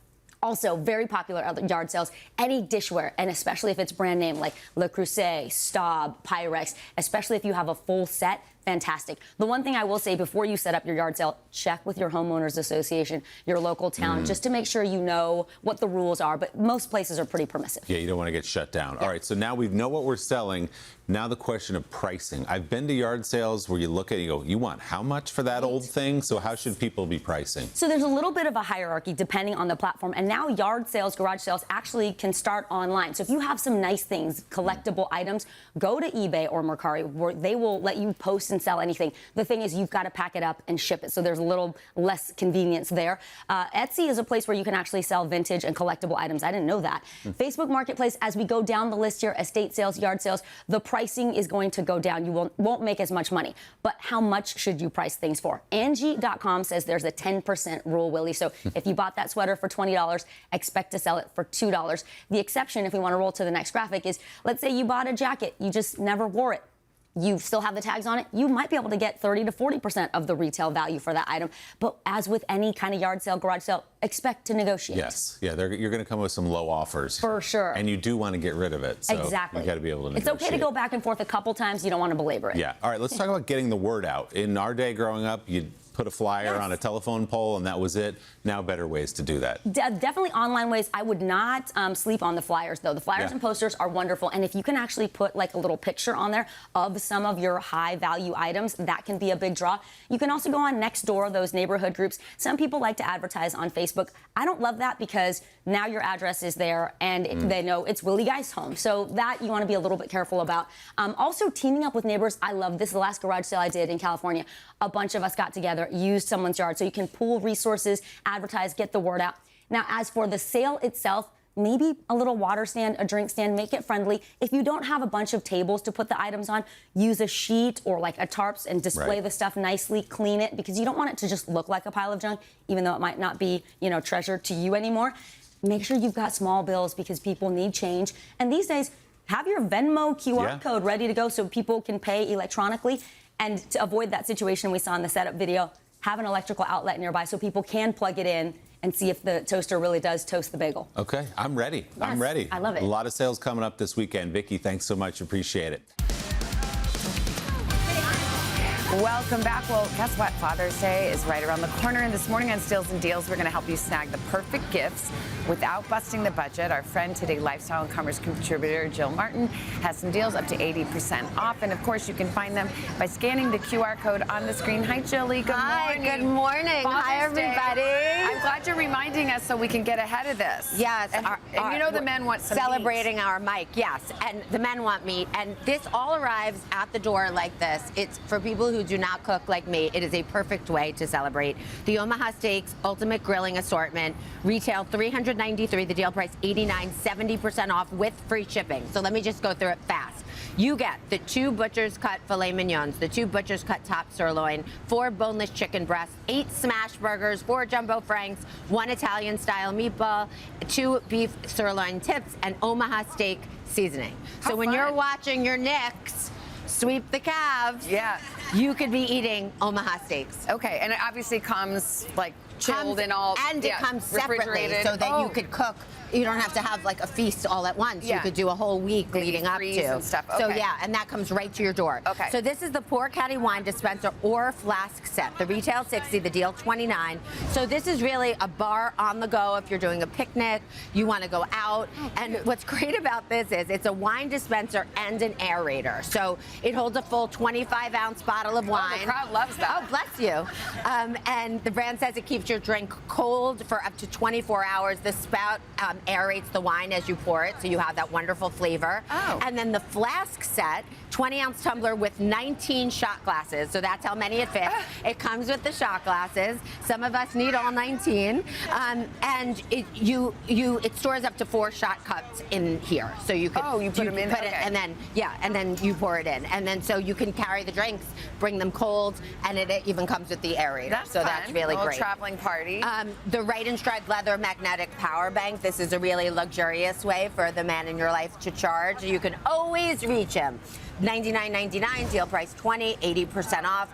Also, very popular at yard sales, any dishware, and especially if it's brand name like Le Creuset, Staub, Pyrex, especially if you have a full set, fantastic. The one thing I will say before you set up your yard sale, check with your homeowners association, your local town, just to make sure you know what the rules are, but most places are pretty permissive. Yeah, you don't want to get shut down. All right, so now we know what we're selling. Now the question of pricing. I've been to yard sales where you look at it and you go, you want how much for that old thing? So how should people be pricing? So there's a little bit of a hierarchy depending on the platform. And now yard sales, garage sales actually can start online. So if you have some nice things, collectible items, go to eBay or Mercari where they will let you post and sell anything. The thing is you've got to pack it up and ship it. So there's a little less convenience there. Etsy is a place where you can actually sell vintage and collectible items. I didn't know that. Facebook Marketplace, as we go down the list here, estate sales, yard sales, the pricing is going to go down. You won't make as much money. But how much should you price things for? Angie.com says there's a 10% rule, Willie. So if you bought that sweater for $20, expect to sell it for $2. The exception, if we want to roll to the next graphic, is let's say you bought a jacket, you just never wore it. You still have the tags on it, you might be able to get 30 to 40% of the retail value for that item. But as with any kind of yard sale, garage sale, expect to negotiate. Yes, yeah, you're going to come with some low offers. For sure. And you do want to get rid of it. So exactly. You got to be able to negotiate. It's okay to go back and forth a couple times. You don't want to belabor it. Yeah. All right, let's talk about getting the word out. In our day growing up, you'd put a flyer on a telephone pole and that was it. Now better ways to do that. Definitely online ways. I would not sleep on the flyers, though. The flyers and posters are wonderful. And if you can actually put like a little picture on there of some of your high value items, that can be a big draw. You can also go on Nextdoor, those neighborhood groups. Some people like to advertise on Facebook. I don't love that because now your address is there and they know it's Willie Guy's home. So that you want to be a little bit careful about. Also, teaming up with neighbors. I love this. The last garage sale I did in California, a bunch of us got together, used someone's yard. So you can pool resources, advertise, get the word out. Now, as for the sale itself, maybe a little water stand, a drink stand, make it friendly. If you don't have a bunch of tables to put the items on, use a sheet or like a tarps and display the stuff nicely, clean it, because you don't want it to just look like a pile of junk, even though it might not be, you know, treasured to you anymore. Make sure you've got small bills because people need change. And these days, have your Venmo QR code ready to go so people can pay electronically. And to avoid that situation we saw in the setup video, have an electrical outlet nearby so people can plug it in and see if the toaster really does toast the bagel. Okay, I'm ready. I'm ready. I love it. A lot of sales coming up this weekend. Vicki, thanks so much. Appreciate it. Welcome back. Well, guess what? Father's Day is right around the corner. And this morning on Steals and Deals, we're going to help you snag the perfect gifts without busting the budget. Our friend today, lifestyle and commerce contributor Jill Martin, has some deals up to 80% off. And of course, you can find them by scanning the QR code on the screen. Hi, Jilly. Good morning. Good morning. Hi, everybody. I'm glad you're reminding us so we can get ahead of this. Yes. And you know the men want some celebrating meat. our Mike, yes. And the men want meat. And this all arrives at the door like this. It's for people who do not cook like me. It is a perfect way to celebrate. The Omaha Steaks Ultimate Grilling Assortment retail $393, the deal price $89, 70% off with free shipping. So let me just go through it fast. You get the 2 butcher's cut filet mignons, the 2 butcher's cut top sirloin, 4 boneless chicken breasts, 8 smash burgers, 4 jumbo franks, 1 Italian style meatball, 2 beef sirloin tips, and Omaha steak seasoning. So when you're watching your Knicks sweep the Cavs, you could be eating Omaha steaks. Okay, and it obviously comes like chilled and all. And it comes separately so that you could cook. You don't have to have like a feast all at once. You could do a whole week leading up to. And stuff. So Okay. yeah, and that comes right to your door. Okay. So this is the Pour Caddy wine dispenser or flask set. The retail $60, the deal $29. So this is really a bar on the go if you're doing a picnic, you want to go out. And what's great about this is it's a wine dispenser and an aerator. So it holds a full 25-ounce bottle of wine. The crowd loves that. Oh, bless you. And the brand says it keeps your drink cold for up to 24 hours. The spout aerates the wine as you pour it, so you have that wonderful flavor. And then the flask set, 20-ounce tumbler with 19 shot glasses. So that's how many it fits. It comes with the shot glasses. Some of us need all 19. And it stores up to 4 shot cups in here. So you can you put them in. Put it, and then and then you pour it in, and then so you can carry the drinks, bring them cold, and it even comes with the aerator. That's so fun. that's really A little great. traveling party. The Right and Stride leather magnetic power bank. This is a really luxurious way for the man in your life to charge. You can always reach him. $99.99, deal price $20, 80% off.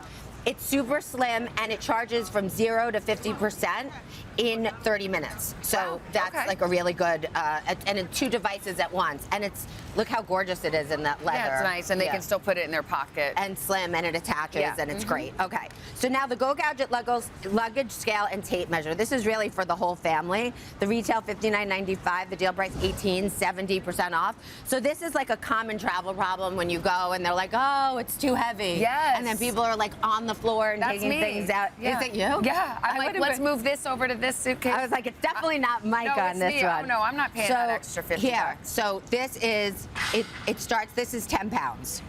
It's super slim and it charges from 0 to 50% in 30 minutes. So that's like a really good, and in 2 devices at once. And it's, look how gorgeous it is in that leather. Yeah, it's nice, and they can still put it in their pocket. And slim, and it attaches, and it's great. Okay, so now the Go Gadget luggage scale and tape measure. This is really for the whole family. The retail $59.95, the deal price $18, 70% off. So this is like a common travel problem when you go and they're like, oh, it's too heavy. Yes. And then people are like on the floor and taking things out. Yeah. Is it you? Yeah. I'm like, let's move this over to this suitcase. I was like, it's definitely not Mike no, on it's this me. one. Oh, no, I'm not paying that extra 50 bucks. So this is, it starts, this is 10 pounds.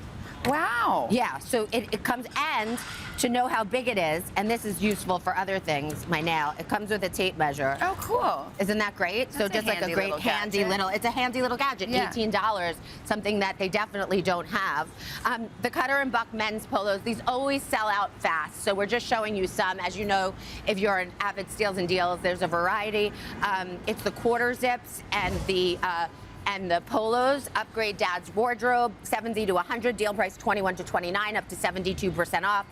Wow. Yeah, so it comes, and to know how big it is, and this is useful for other things, my nail, it comes with a tape measure. Oh, cool. Isn't that great? That's so just like a great handy little, it's a handy little gadget, $18, something that they definitely don't have. The Cutter and Buck men's polos, these always sell out fast, so we're just showing you some. As you know, if you're an avid Steals and Deals, there's a variety. It's the quarter zips and the polos. Upgrade Dad's wardrobe, 70 to 100, deal price 21 to 29, up to 72% off.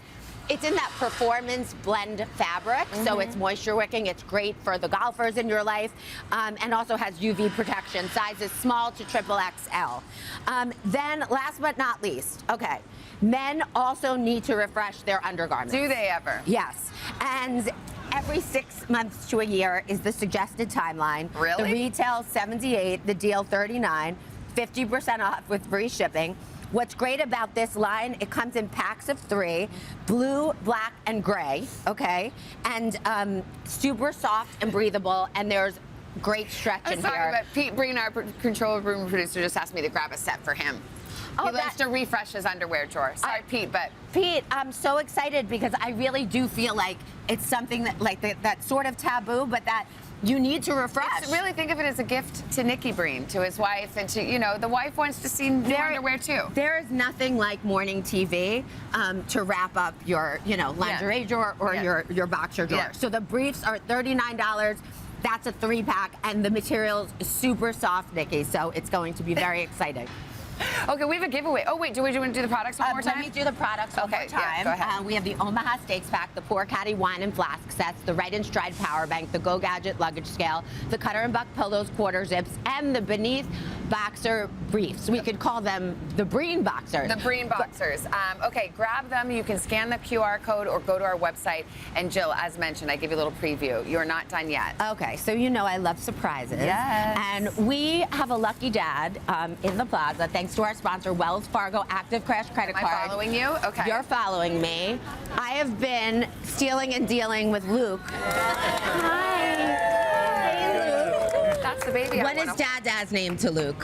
It's in that performance blend fabric, so it's moisture wicking. It's great for the golfers in your life, and also has UV protection, sizes small to XXL. Then, last but not least, okay, men also need to refresh their undergarments. Do they ever? Yes, and every 6 months to a year is the suggested timeline. Really? The retail 78, the deal 39, 50% off with free shipping. What's great about this line, it comes in packs of 3, blue, black, and gray, okay? And super soft and breathable, and there's great stretch in here. Sorry, but Pete Breen, our control room producer, just asked me to grab a set for him. He likes to refresh his underwear drawer. Sorry, Pete, but... Pete, I'm so excited because I really do feel like it's something that, like, that's sort of taboo, but that you need to refresh. Really think of it as a gift to Nicky Breen, to his wife, and to, you know, the wife wants to see new underwear too. There is nothing like morning TV to wrap up your, you know, lingerie drawer or your boxer drawer. So the briefs are $39. That's a 3-pack, and the material's super soft, Nikki, so it's going to be very exciting. Okay, we have a giveaway. Oh, wait, do we want to do the products one more time? Let me do the products one more time. Yeah, go ahead. We have the Omaha Steaks Pack, the Poor Caddy Wine and Flask Sets, the Right and Stride Power Bank, the Go Gadget Luggage Scale, the Cutter and Buck Pillows Quarter Zips, and the Beneath Boxer Briefs. We could call them the Breen Boxers. The Breen Boxers. Okay, grab them. You can scan the QR code or go to our website. And Jill, as mentioned, I give you a little preview. You're not done yet. Okay, so you know I love surprises. Yes. And we have a lucky dad in the plaza, thanks to our sponsor, Wells Fargo Active Cash Credit Card. Am I following you? Okay. You're following me. I have been stealing and dealing with Luke. Hi. Hey, Luke. That's the baby. What is Dada's name to Luke?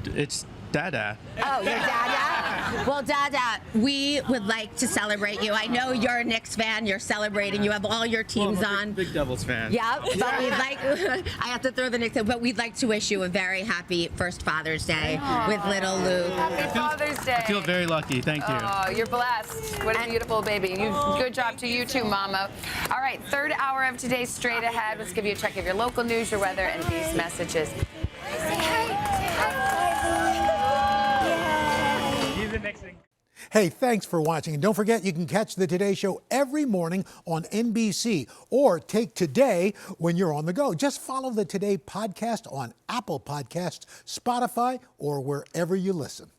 It's Dada. Oh, you're Dada? Well, Dada, we would like to celebrate you. I know you're a Knicks fan. You're celebrating. You have all your teams on. Big Devils fan. Yeah, but we'd like, I have to throw the Knicks in, but we'd like to wish you a very happy first Father's Day with little Luke. Happy Father's Day. I feel very lucky. Thank you. Oh, you're blessed. What a beautiful baby. Good job to you too, Mama. All right, third hour of today's Straight Ahead. Let's give you a check of your local news, your weather, and these messages. Hey, thanks for watching. And don't forget, you can catch the Today Show every morning on NBC or take Today when you're on the go. Just follow the Today podcast on Apple Podcasts, Spotify, or wherever you listen.